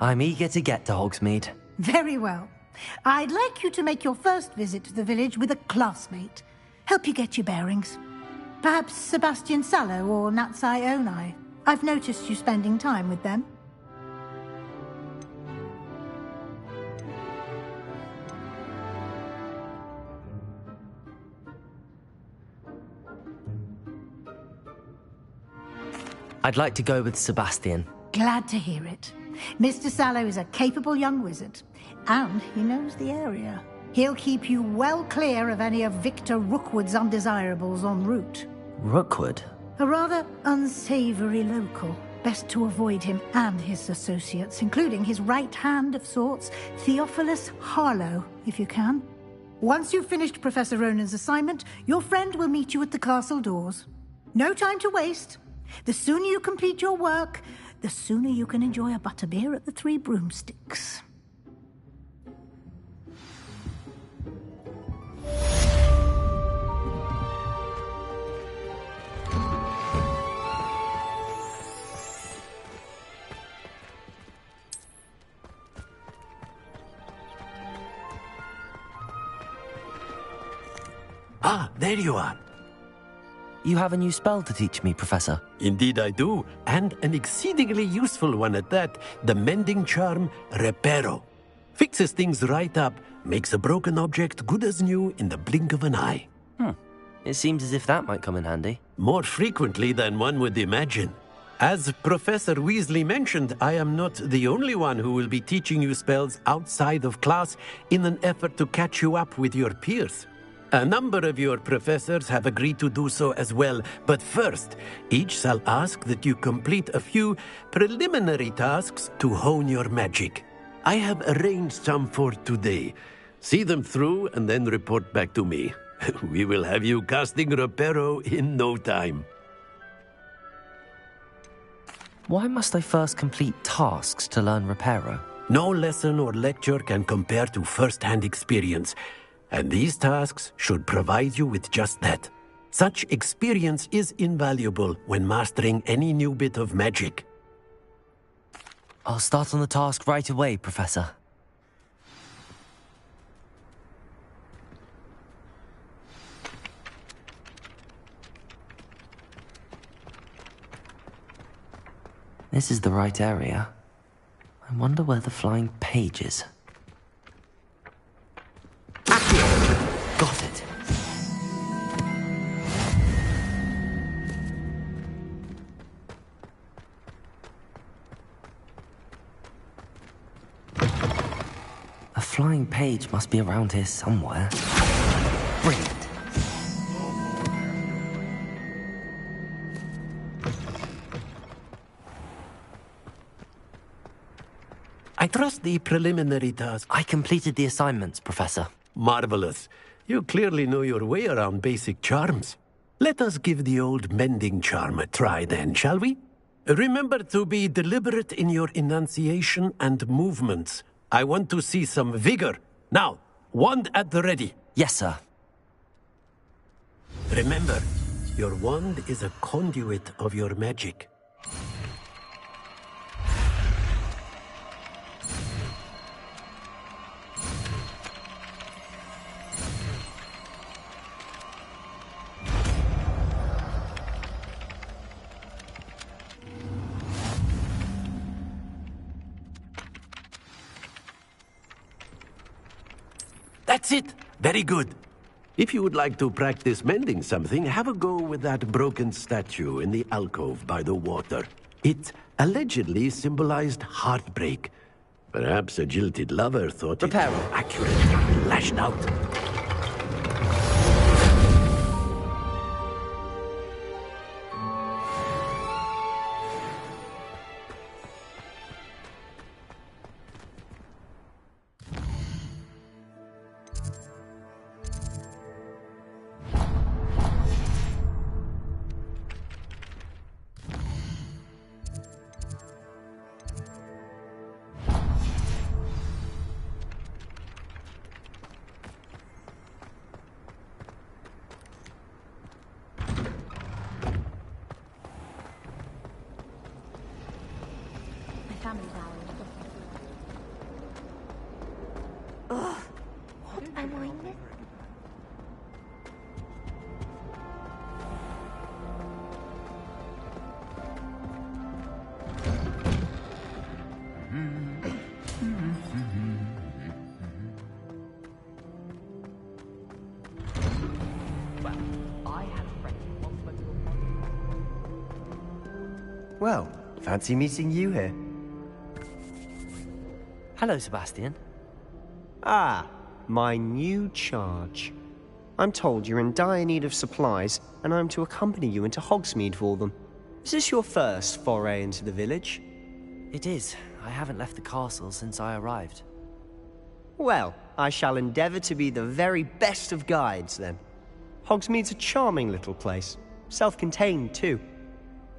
I'm eager to get to Hogsmeade. Very well. I'd like you to make your first visit to the village with a classmate. Help you get your bearings. Perhaps Sebastian Sallow or Natsai Onai. I've noticed you spending time with them. I'd like to go with Sebastian. Glad to hear it. Mr. Sallow is a capable young wizard, and he knows the area. He'll keep you well clear of any of Victor Rookwood's undesirables en route. Rookwood? A rather unsavory local. Best to avoid him and his associates, including his right hand of sorts, Theophilus Harlow, if you can. Once you've finished Professor Ronan's assignment, your friend will meet you at the castle doors. No time to waste. The sooner you complete your work, the sooner you can enjoy a butterbeer at the Three Broomsticks. Ah, there you are. You have a new spell to teach me, Professor. Indeed I do, and an exceedingly useful one at that. The mending charm, Reparo. Fixes things right up, makes a broken object good as new in the blink of an eye. It seems as if that might come in handy. More frequently than one would imagine. As Professor Weasley mentioned, I am not the only one who will be teaching you spells outside of class in an effort to catch you up with your peers. A number of your professors have agreed to do so as well, but first, each shall ask that you complete a few preliminary tasks to hone your magic. I have arranged some for today. See them through and then report back to me. We will have you casting Reparo in no time. Why must I first complete tasks to learn Reparo? No lesson or lecture can compare to first-hand experience. And these tasks should provide you with just that. Such experience is invaluable when mastering any new bit of magic. I'll start on the task right away, Professor. This is the right area. I wonder where the flying page is. Got it. A flying page must be around here somewhere. Brilliant. I trust the preliminary task. I completed the assignments, Professor. Marvelous. You clearly know your way around basic charms. Let us give the old mending charm a try then, shall we? Remember to be deliberate in your enunciation and movements. I want to see some vigor. Now, wand at the ready. Yes, sir. Remember, your wand is a conduit of your magic. That's it. Very good. If you would like to practice mending something, have a go with that broken statue in the alcove by the water. It allegedly symbolized heartbreak. Perhaps a jilted lover thought it accurately lashed out. What am I missing? Well, fancy meeting you here. Hello, Sebastian. Ah, my new charge. I'm told you're in dire need of supplies, and I'm to accompany you into Hogsmeade for them. Is this your first foray into the village? It is. I haven't left the castle since I arrived. Well, I shall endeavour to be the very best of guides, then. Hogsmeade's a charming little place. Self-contained, too.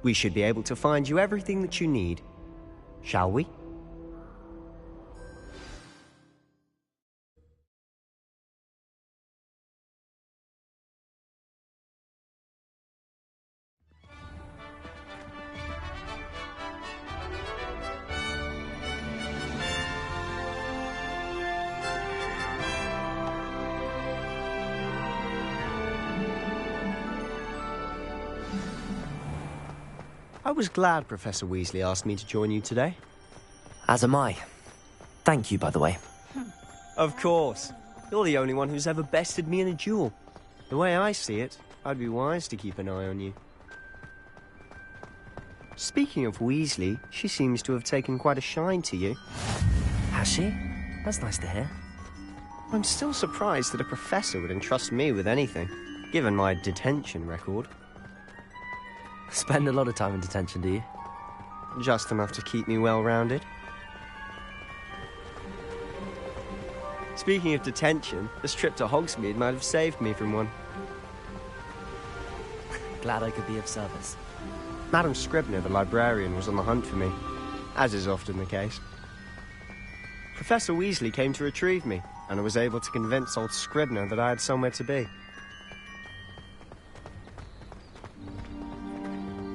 We should be able to find you everything that you need. Shall we? I was glad Professor Weasley asked me to join you today. As am I. Thank you, by the way. Of course. You're the only one who's ever bested me in a duel. The way I see it, I'd be wise to keep an eye on you. Speaking of Weasley, she seems to have taken quite a shine to you. Has she? That's nice to hear. I'm still surprised that a professor would entrust me with anything, given my detention record. Spend a lot of time in detention, do you? Just enough to keep me well-rounded. Speaking of detention, this trip to Hogsmeade might have saved me from one. Glad I could be of service. Madam Scribner, the librarian, was on the hunt for me, as is often the case. Professor Weasley came to retrieve me, and I was able to convince old Scribner that I had somewhere to be.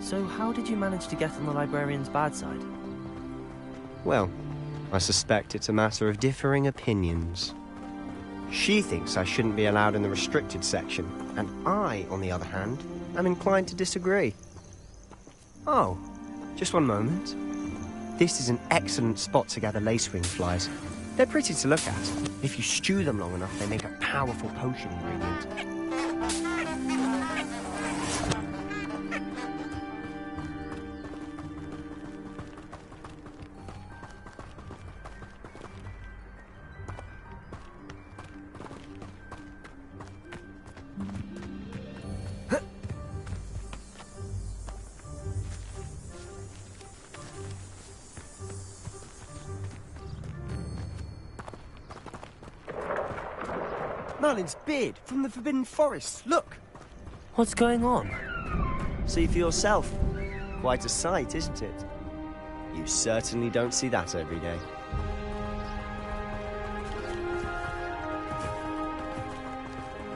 So how did you manage to get on the librarian's bad side? Well, I suspect it's a matter of differing opinions. She thinks I shouldn't be allowed in the restricted section, and I, on the other hand, am inclined to disagree. Oh, just one moment. This is an excellent spot to gather lacewing flies. They're pretty to look at. If you stew them long enough, they make a powerful potion ingredient. Merlin's beard from the Forbidden Forest. Look! What's going on? See for yourself. Quite a sight, isn't it? You certainly don't see that every day.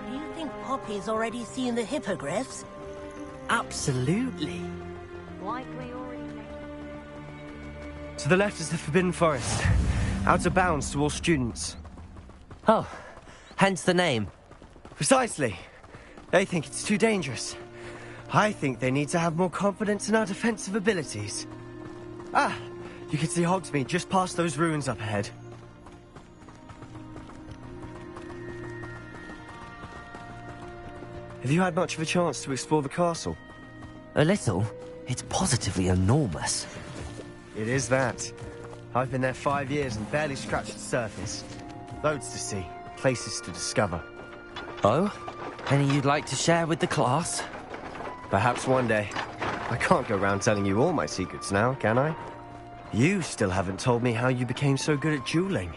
Do you think Poppy's already seen the hippogriffs? Absolutely. Likely already. To the left is the Forbidden Forest. Out of bounds to all students. Oh, hence the name. Precisely. They think it's too dangerous. I think they need to have more confidence in our defensive abilities. Ah, you can see Hogsmeade just past those ruins up ahead. Have you had much of a chance to explore the castle? A little. It's positively enormous. It is that. I've been there 5 years and barely scratched the surface. Loads to see, places to discover. Oh? Any you'd like to share with the class? Perhaps one day. I can't go around telling you all my secrets now, can I? You still haven't told me how you became so good at dueling.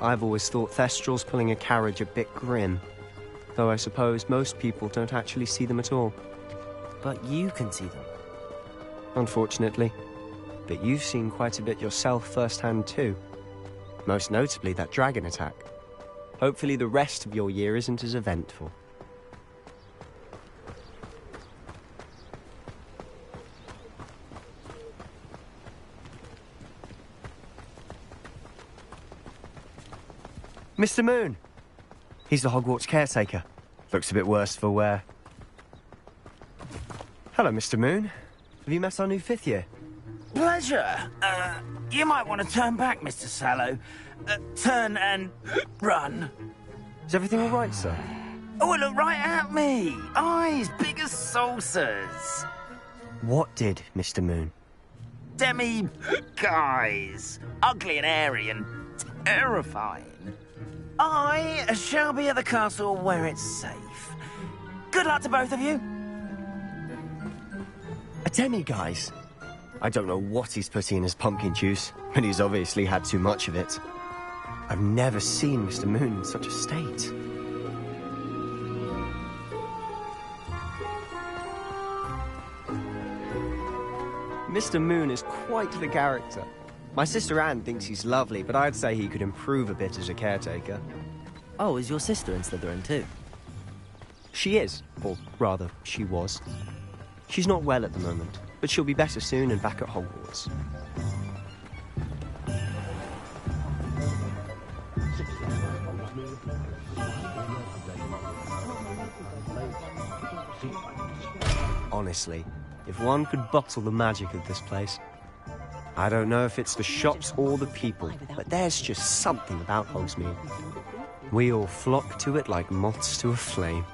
I've always thought Thestrals pulling a carriage a bit grim. Though I suppose most people don't actually see them at all. But you can see them. Unfortunately. But you've seen quite a bit yourself firsthand too. Most notably that dragon attack. Hopefully the rest of your year isn't as eventful. Mr. Moon! He's the Hogwarts caretaker. Looks a bit worse for wear. Hello, Mr. Moon. Have you met our new 5th year? Pleasure. You might want to turn back, Mr. Sallow. Turn and run. Is everything all right, sir? Oh, look right at me. Eyes big as saucers. What did, Mr. Moon? Guys. Ugly and airy and terrifying. I shall be at the castle where it's safe. Good luck to both of you. A demi-guise? I don't know what he's putting in his pumpkin juice, but he's obviously had too much of it. I've never seen Mr. Moon in such a state. Mr. Moon is quite the character. My sister Anne thinks he's lovely, but I'd say he could improve a bit as a caretaker. Oh, is your sister in Slytherin too? She is, or rather, she was. She's not well at the moment, but she'll be better soon and back at Hogwarts. Honestly, if one could bottle the magic of this place. I don't know if it's the shops or the people, but there's just something about Hogsmeade. We all flock to it like moths to a flame.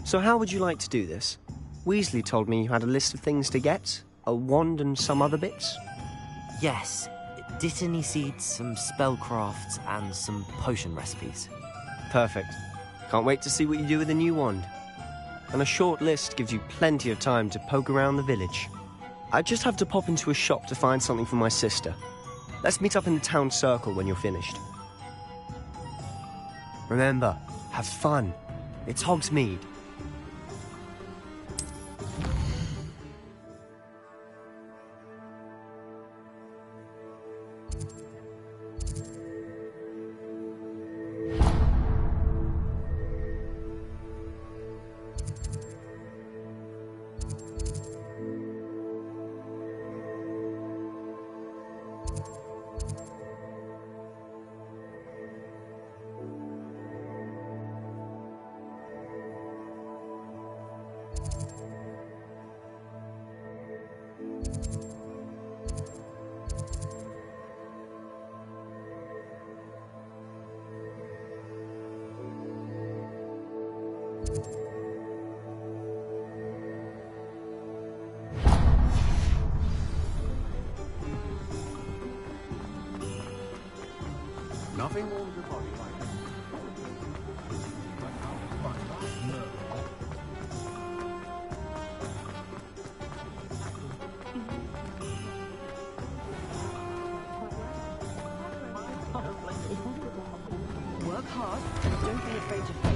So how would you like to do this? Weasley told me you had a list of things to get. A wand and some other bits? Yes. Dittany seeds, some spellcrafts, and some potion recipes. Perfect. Can't wait to see what you do with the new wand. And a short list gives you plenty of time to poke around the village. I just have to pop into a shop to find something for my sister. Let's meet up in the town circle when you're finished. Remember, have fun. It's Hogsmeade. Nothing warms your body like this. Work hard and don't be afraid to fail.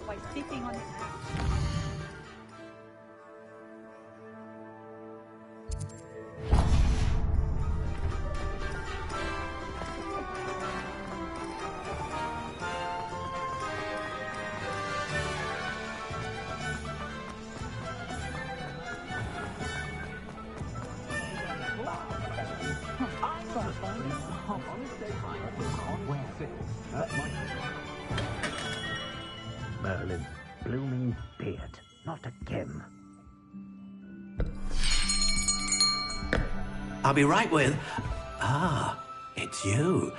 By sitting on his hand. Merlin's blooming beard. Not again. I'll be right with... Ah, it's you.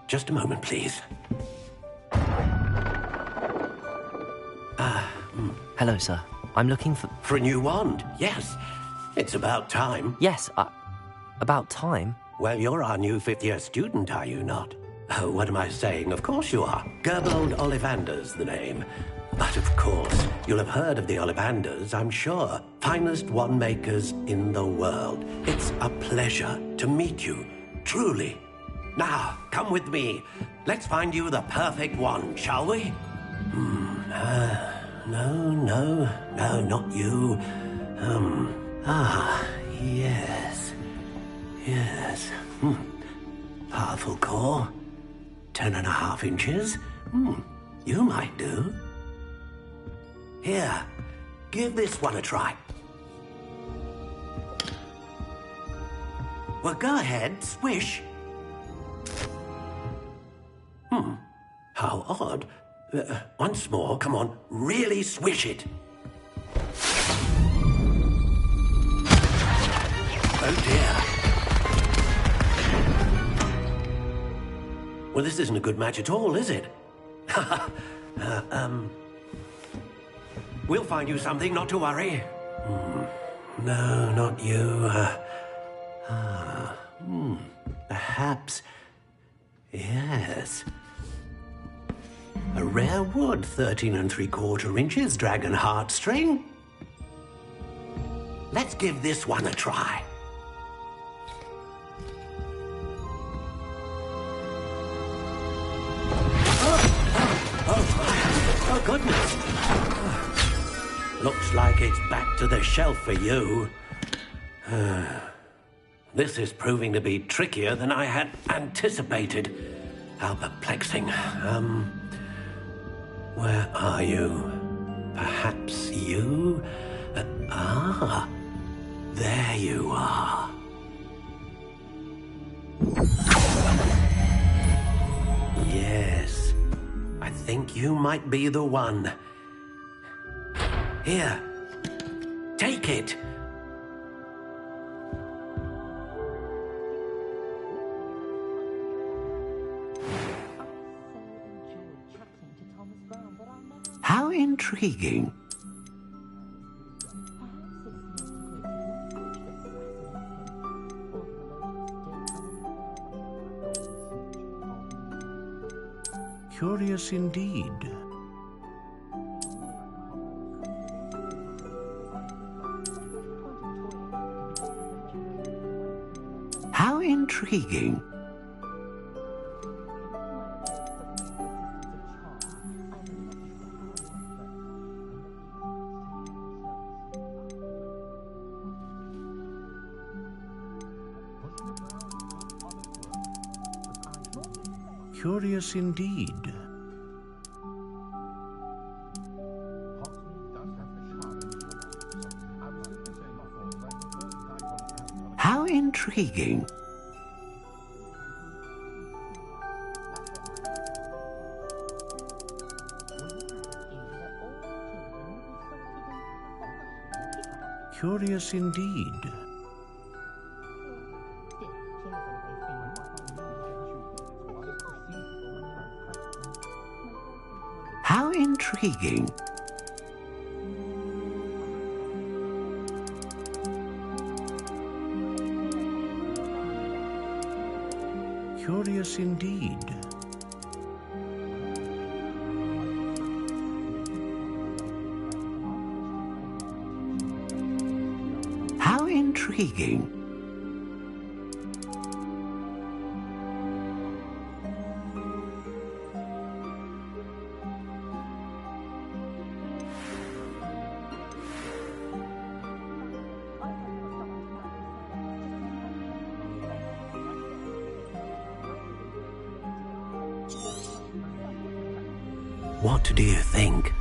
Just a moment, please. Hello, sir. I'm looking for... For a new wand, yes. It's about time. Yes, about time? Well, you're our new fifth-year student, are you not? Oh, what am I saying? Of course you are. Gerbold Ollivander's the name. But of course, you'll have heard of the Ollivanders, I'm sure. Finest wand makers in the world. It's a pleasure to meet you, truly. Now, come with me. Let's find you the perfect wand, shall we? No, not you. Yes. Powerful core. 10.5 inches. You might do. Here, give this one a try. Well, go ahead, swish. How odd. Once more, come on, really swish it. Oh dear. Well, this isn't a good match at all, is it? We'll find you something, not to worry. No, not you. Perhaps... Yes. A rare wood, 13 3/4 inches, dragon heartstring. Let's give this one a try. Oh, goodness. Looks like it's back to the shelf for you. This is proving to be trickier than I had anticipated. How perplexing. Where are you? Perhaps you? There you are. Yes, I think you might be the one. Here, take it. How intriguing. Curious indeed. How intriguing. Curious indeed. How intriguing. Curious indeed. How intriguing. Curious indeed. How intriguing. What do you think?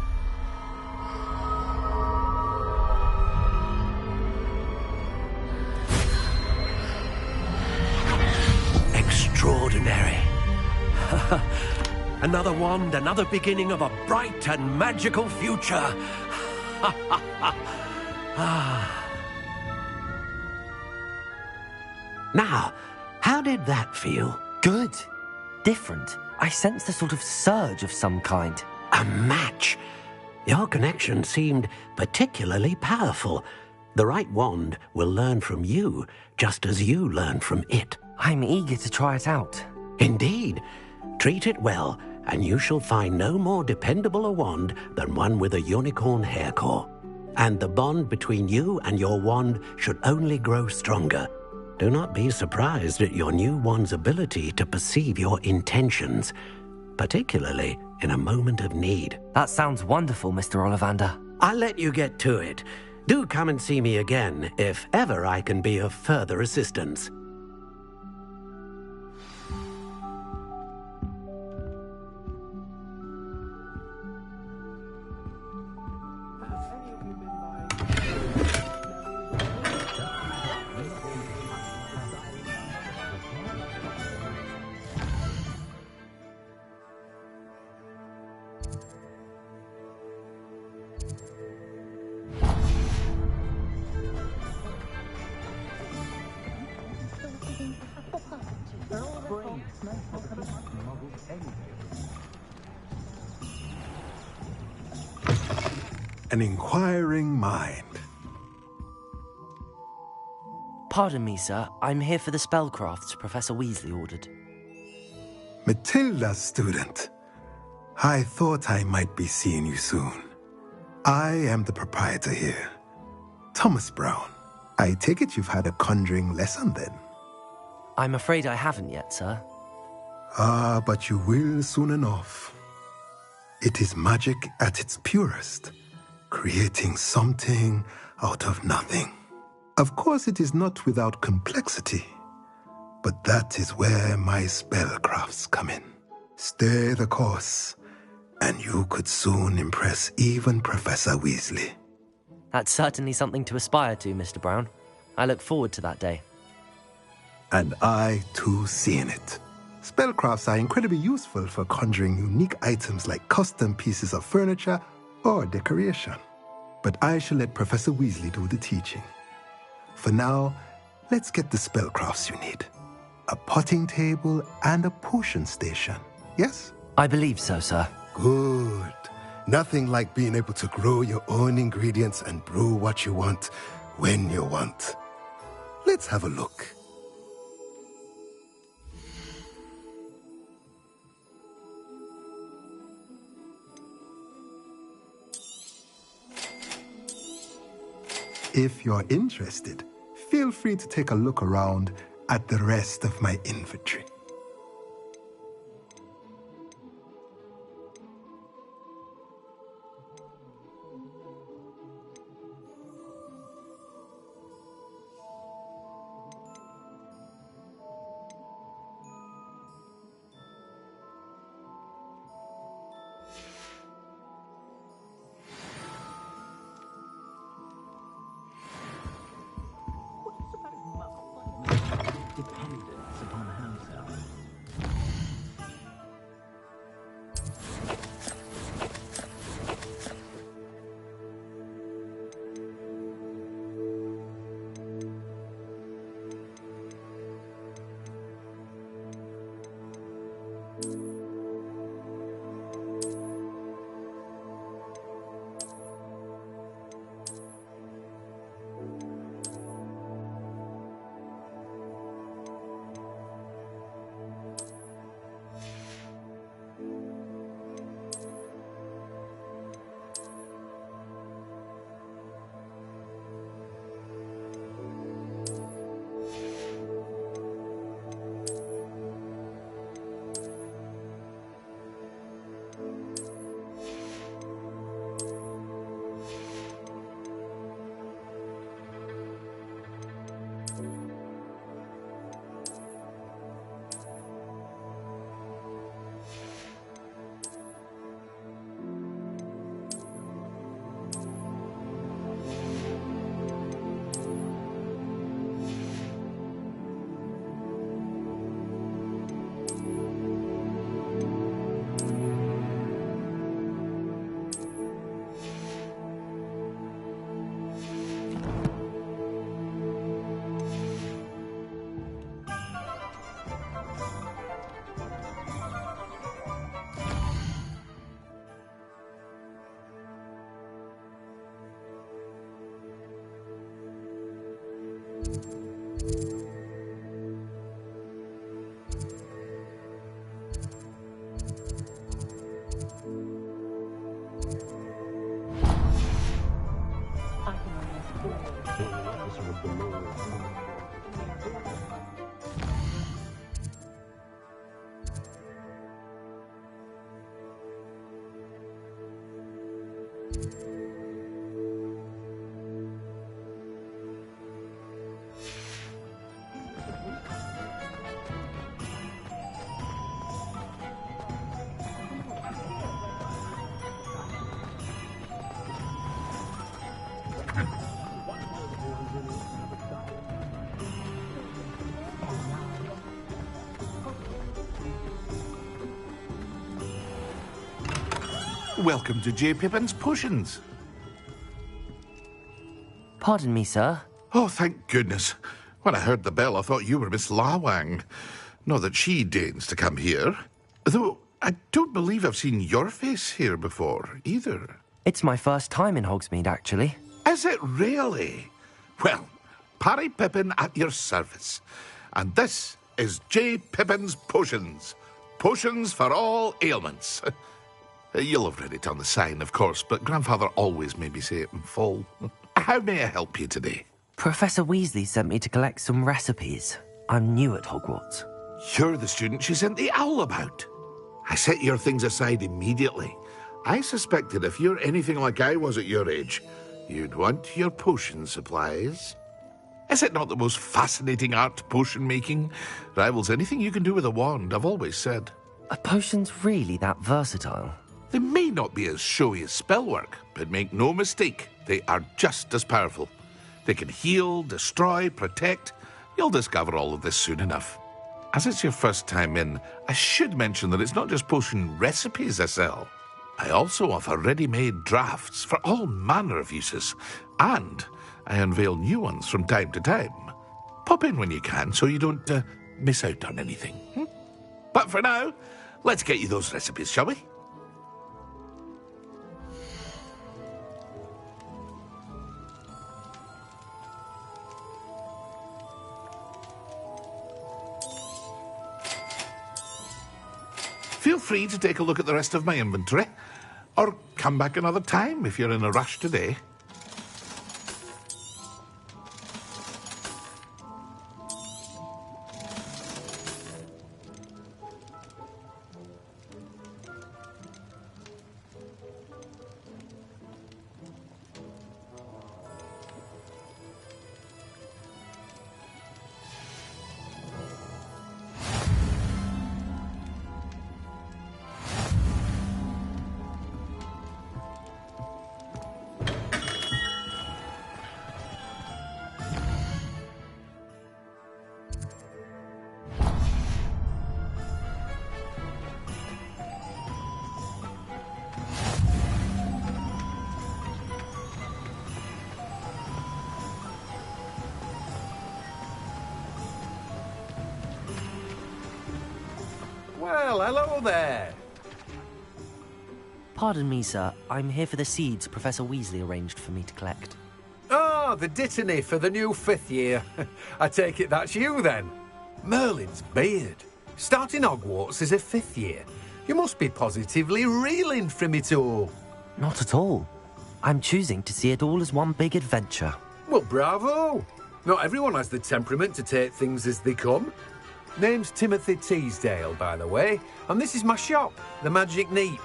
Extraordinary. Another wand, another beginning of a bright and magical future. Now, how did that feel? Good. Different. I sensed a sort of surge of some kind. A match? Your connection seemed particularly powerful. The right wand will learn from you, just as you learn from it. I'm eager to try it out. Indeed. Treat it well, and you shall find no more dependable a wand than one with a unicorn hair core. And the bond between you and your wand should only grow stronger. Do not be surprised at your new wand's ability to perceive your intentions, particularly in a moment of need. That sounds wonderful, Mr. Ollivander. I'll let you get to it. Do come and see me again if ever I can be of further assistance. An inquiring mind. Pardon me, sir. I'm here for the spellcrafts Professor Weasley ordered. Matilda, student. I thought I might be seeing you soon. I am the proprietor here, Thomas Brown. I take it you've had a conjuring lesson then? I'm afraid I haven't yet, sir. Ah, but you will soon enough. It is magic at its purest, creating something out of nothing. Of course, it is not without complexity, but that is where my spellcrafts come in. Stay the course, and you could soon impress even Professor Weasley. That's certainly something to aspire to, Mr. Brown. I look forward to that day. And I, too, seeing it. Spellcrafts are incredibly useful for conjuring unique items like custom pieces of furniture or decoration. But I shall let Professor Weasley do the teaching. For now, let's get the spellcrafts you need. A potting table and a potion station, yes? I believe so, sir. Good. Nothing like being able to grow your own ingredients and brew what you want when you want. Let's have a look. If you're interested, feel free to take a look around at the rest of my inventory. Dependence upon herself. Welcome to J. Pippin's Potions. Pardon me, sir. Oh, thank goodness. When I heard the bell, I thought you were Miss Lawang. Not that she deigns to come here. Though, I don't believe I've seen your face here before, either. It's my first time in Hogsmeade, actually. Is it really? Well, Parry Pippin at your service. And this is J. Pippin's Potions. Potions for all ailments. You'll have read it on the sign, of course, but Grandfather always made me say it in full. How may I help you today? Professor Weasley sent me to collect some recipes. I'm new at Hogwarts. You're the student she sent the owl about. I set your things aside immediately. I suspected if you're anything like I was at your age, you'd want your potion supplies. Is it not the most fascinating art, potion making? Rivals anything you can do with a wand, I've always said. Are potions really that versatile? They may not be as showy as spellwork, but make no mistake, they are just as powerful. They can heal, destroy, protect. You'll discover all of this soon enough. As it's your first time in, I should mention that it's not just potion recipes I sell. I also offer ready-made drafts for all manner of uses, and I unveil new ones from time to time. Pop in when you can so you don't miss out on anything. But for now, let's get you those recipes, shall we? Feel free to take a look at the rest of my inventory, or come back another time if you're in a rush today. Well, hello there. Pardon me, sir. I'm here for the seeds Professor Weasley arranged for me to collect. Oh, the dittany for the new 5th year. I take it that's you, then. Merlin's beard. Starting Hogwarts as a 5th year. You must be positively reeling from it all. Not at all. I'm choosing to see it all as one big adventure. Well, bravo. Not everyone has the temperament to take things as they come. Name's Timothy Teasdale, by the way, and this is my shop, the Magic Neep.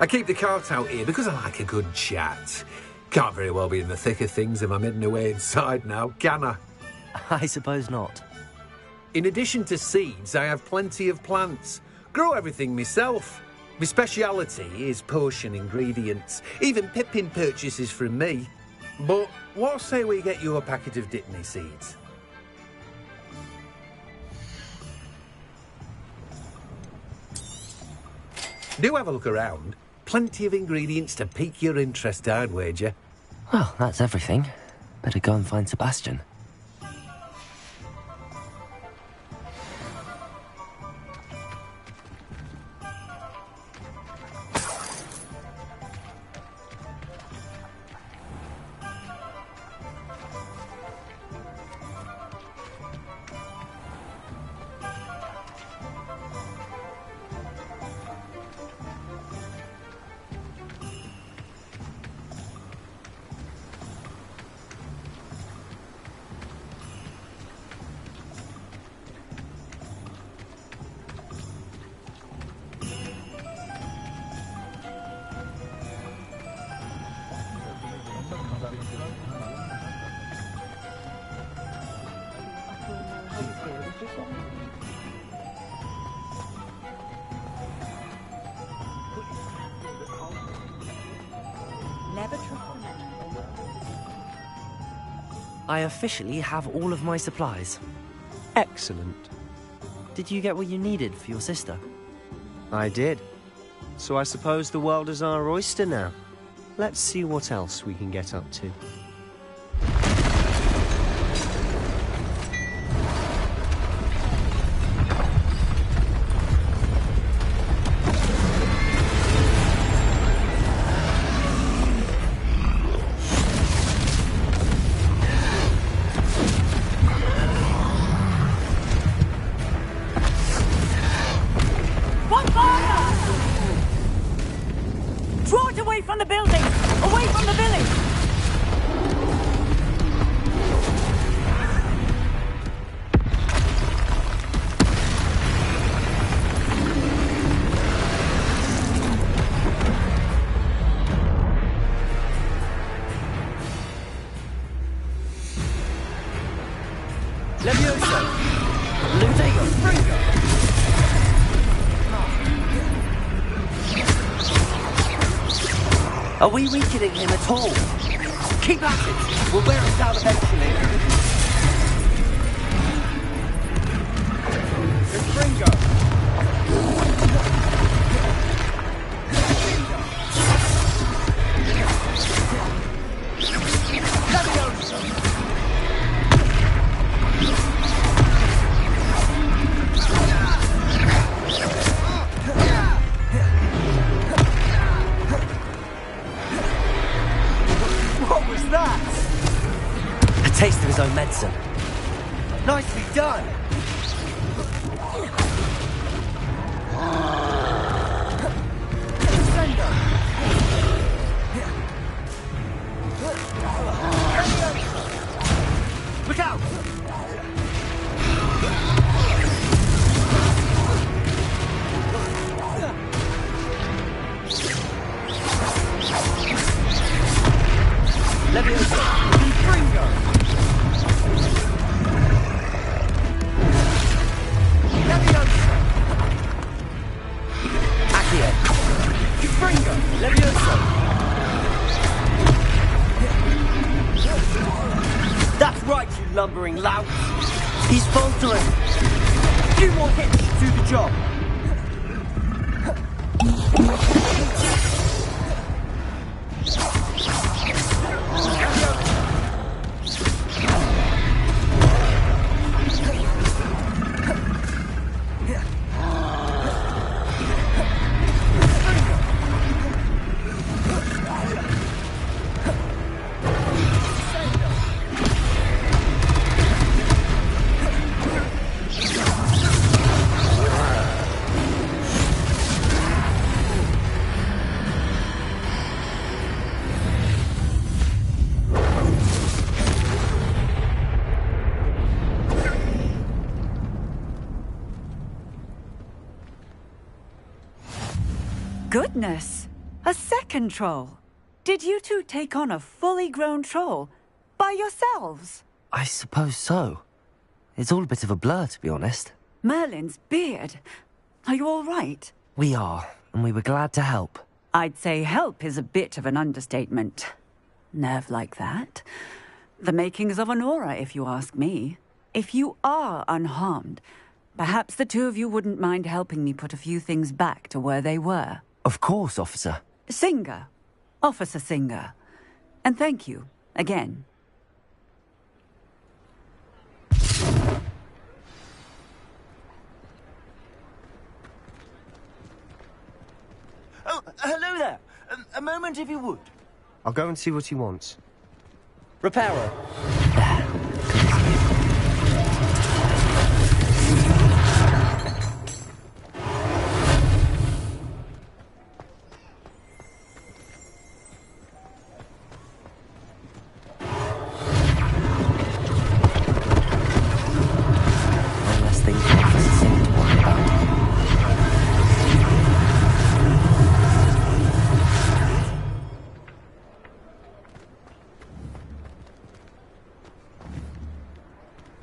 I keep the cart out here because I like a good chat. Can't very well be in the thick of things if I'm hidden away inside now, can I? I suppose not. In addition to seeds, I have plenty of plants. Grow everything myself. My speciality is potion ingredients. Even Pippin purchases from me. But what say we get you a packet of Dittany seeds? Do have a look around. Plenty of ingredients to pique your interest, I'd wager. Well, that's everything. Better go and find Sebastian. I officially have all of my supplies. Excellent. Did you get what you needed for your sister? I did. So I suppose the world is our oyster now. Let's see what else we can get up to. From the building! Away from the village! Levioso! Lutego! Springo! Are we weakening him at all? Keep at it! We'll wear him down eventually. Springo! Taste of his own medicine. Nicely done! Look out! Levioso! Springo! That's right, you lumbering lout. He's faltering. Few more hits to do the job. Goodness! A second troll! Did you two take on a fully grown troll? By yourselves? I suppose so. It's all a bit of a blur, to be honest. Merlin's beard. Are you all right? We are, and we were glad to help. I'd say help is a bit of an understatement. Nerve like that. The makings of an aura, if you ask me. If you are unharmed, perhaps the two of you wouldn't mind helping me put a few things back to where they were. Of course, officer. Singer. Officer Singer. And thank you, again. Oh, hello there. A moment if you would. I'll go and see what he wants. Reparo.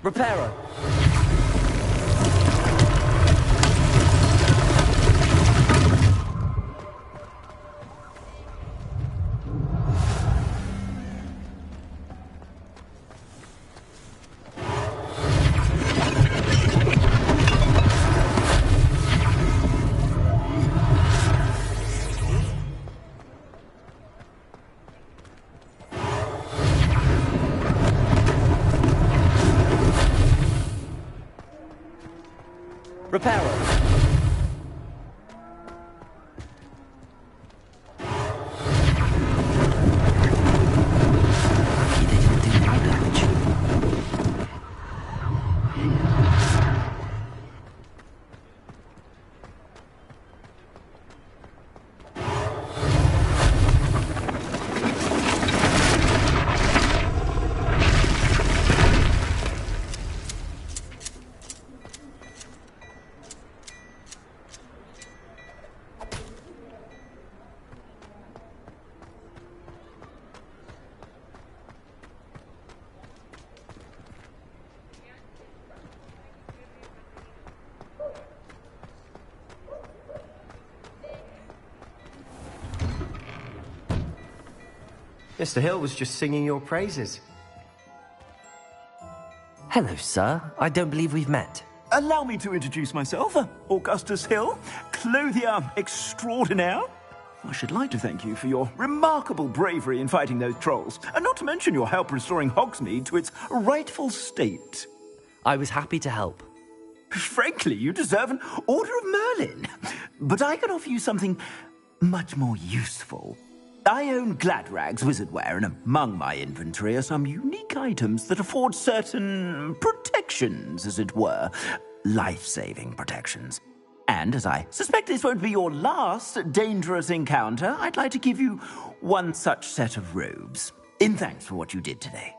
Reparo. Mr. Hill was just singing your praises. Hello, sir. I don't believe we've met. Allow me to introduce myself, Augustus Hill, clothier extraordinaire. I should like to thank you for your remarkable bravery in fighting those trolls, and not to mention your help restoring Hogsmeade to its rightful state. I was happy to help. Frankly, you deserve an Order of Merlin. But I can offer you something much more useful. I own Gladrag's wizardware, and among my inventory are some unique items that afford certain protections, as it were. Life-saving protections. And as I suspect this won't be your last dangerous encounter, I'd like to give you one such set of robes, in thanks for what you did today.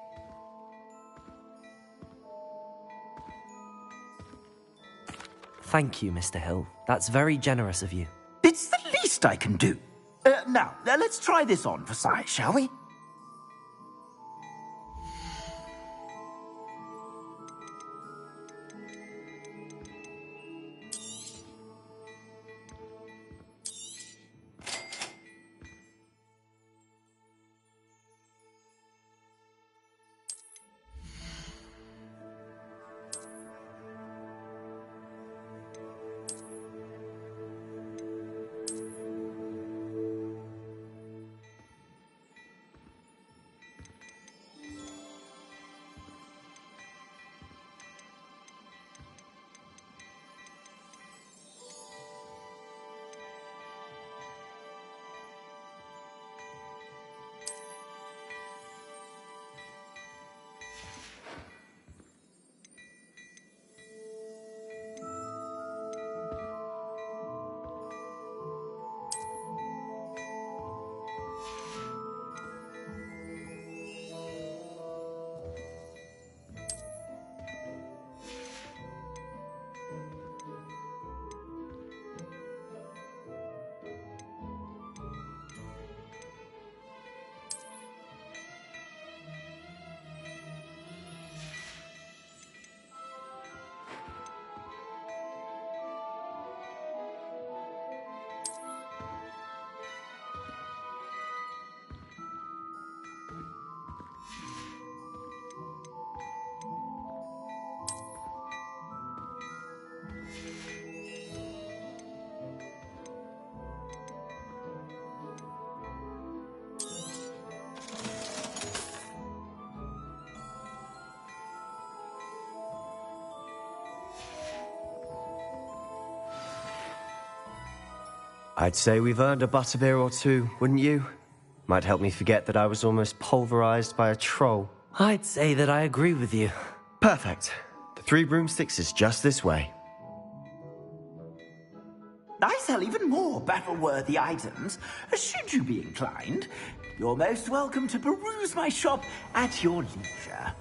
Thank you, Mr. Hill. That's very generous of you. It's the least I can do. Now, let's try this on for size, shall we? I'd say we've earned a butterbeer or two, wouldn't you? Might help me forget that I was almost pulverized by a troll. I'd say that I agree with you. Perfect. The 3 broomsticks is just this way. I sell even more battle-worthy items. Should you be inclined, you're most welcome to peruse my shop at your leisure.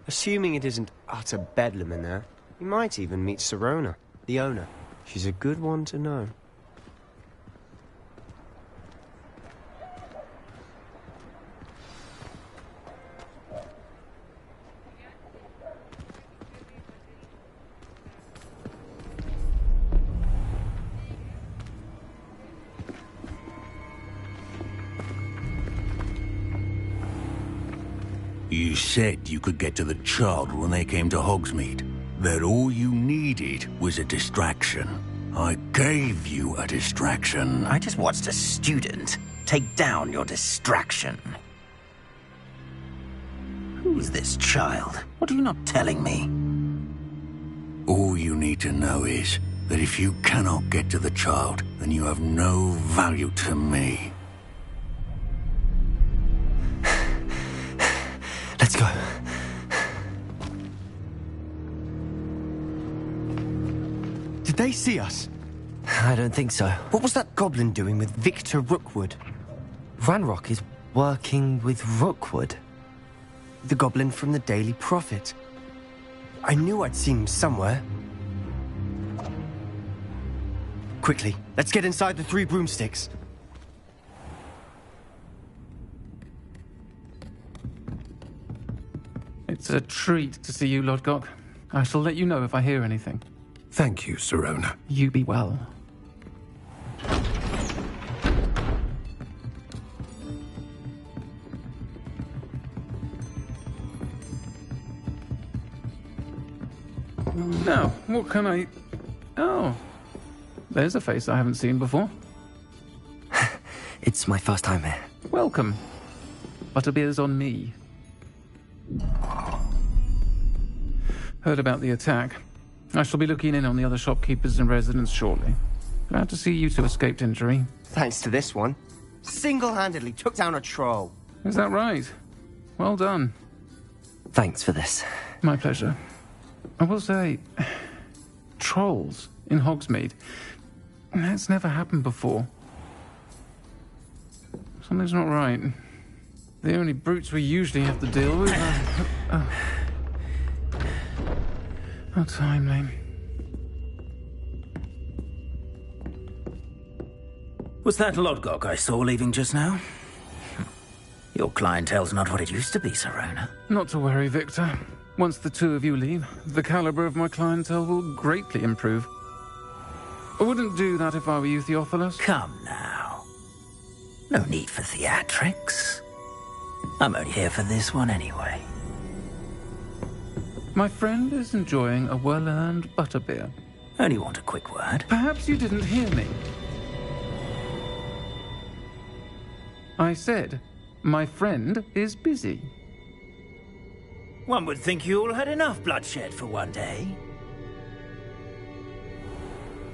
Assuming it isn't utter bedlam in there, you might even meet Sirona, the owner. She's a good one to know. You said you could get to the child when they came to Hogsmeade. That all you needed was a distraction. I gave you a distraction. I just watched a student take down your distraction. Who's this child? What What are you not telling me? All you need to know is that if you cannot get to the child, then you have no value to me. Let's go. Did they see us? I don't think so. What was that goblin doing with Victor Rookwood? Ranrock is working with Rookwood. The goblin from the Daily Prophet. I knew I'd seen him somewhere. Quickly, let's get inside the 3 broomsticks. It's a treat to see you, Lodgok. I shall let you know if I hear anything. Thank you, Sirona. You be well. Now, what can I... Oh, there's a face I haven't seen before. It's my first time here. Welcome. Butterbeer's on me. Heard about the attack. I shall be looking in on the other shopkeepers and residents shortly. Glad to see you two escaped injury. Thanks to this one. Single-handedly took down a troll. Is that right? Well done. Thanks for this. My pleasure. I will say, trolls in Hogsmeade. That's never happened before. Something's not right. The only brutes we usually have to deal with are... How timely. Was that Lodgok I saw leaving just now? Your clientele's not what it used to be, Sirona. Not to worry, Victor. Once the two of you leave, the caliber of my clientele will greatly improve. I wouldn't do that if I were you, Theophilus. Come now. No need for theatrics. I'm only here for this one anyway. My friend is enjoying a well-earned butterbeer. Only want a quick word. Perhaps you didn't hear me. I said, my friend is busy. One would think you all had enough bloodshed for one day.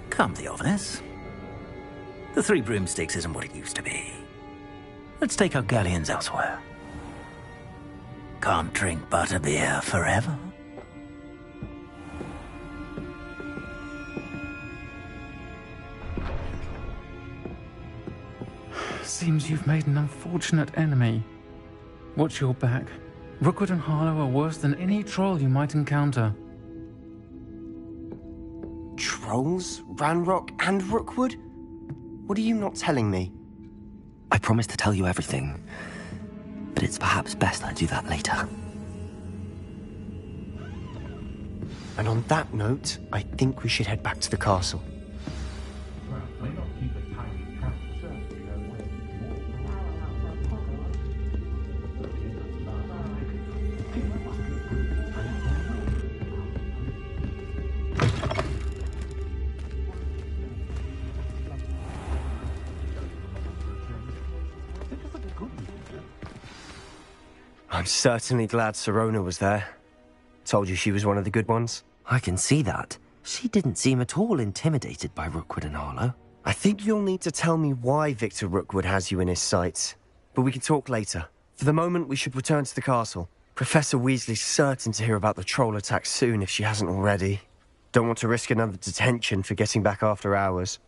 Come, Theophilus. The 3 broomsticks isn't what it used to be. Let's take our galleons elsewhere. Can't drink butterbeer forever. Seems you've made an unfortunate enemy. Watch your back. Rookwood and Harlow are worse than any troll you might encounter. Trolls? Ranrock and Rookwood? What are you not telling me? I promised to tell you everything, but it's perhaps best I do that later. And on that note, I think we should head back to the castle. I'm certainly glad Sirona was there. Told you she was one of the good ones. I can see that. She didn't seem at all intimidated by Rookwood and Harlow. I think you'll need to tell me why Victor Rookwood has you in his sights. But we can talk later. For the moment, we should return to the castle. Professor Weasley's certain to hear about the troll attack soon if she hasn't already. Don't want to risk another detention for getting back after hours.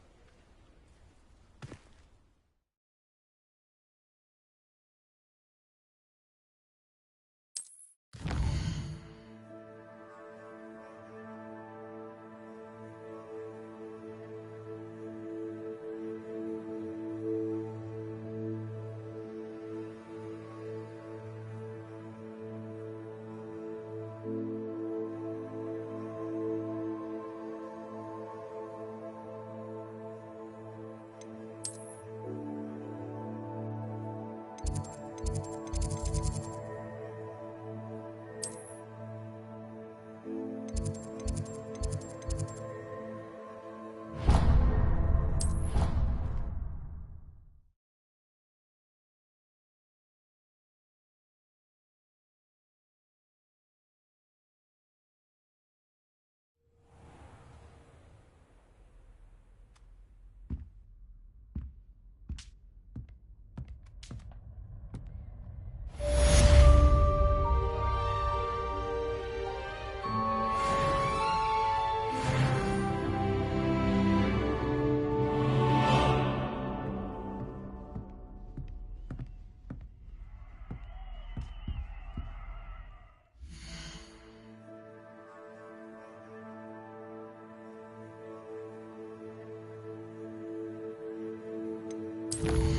Hogwarts.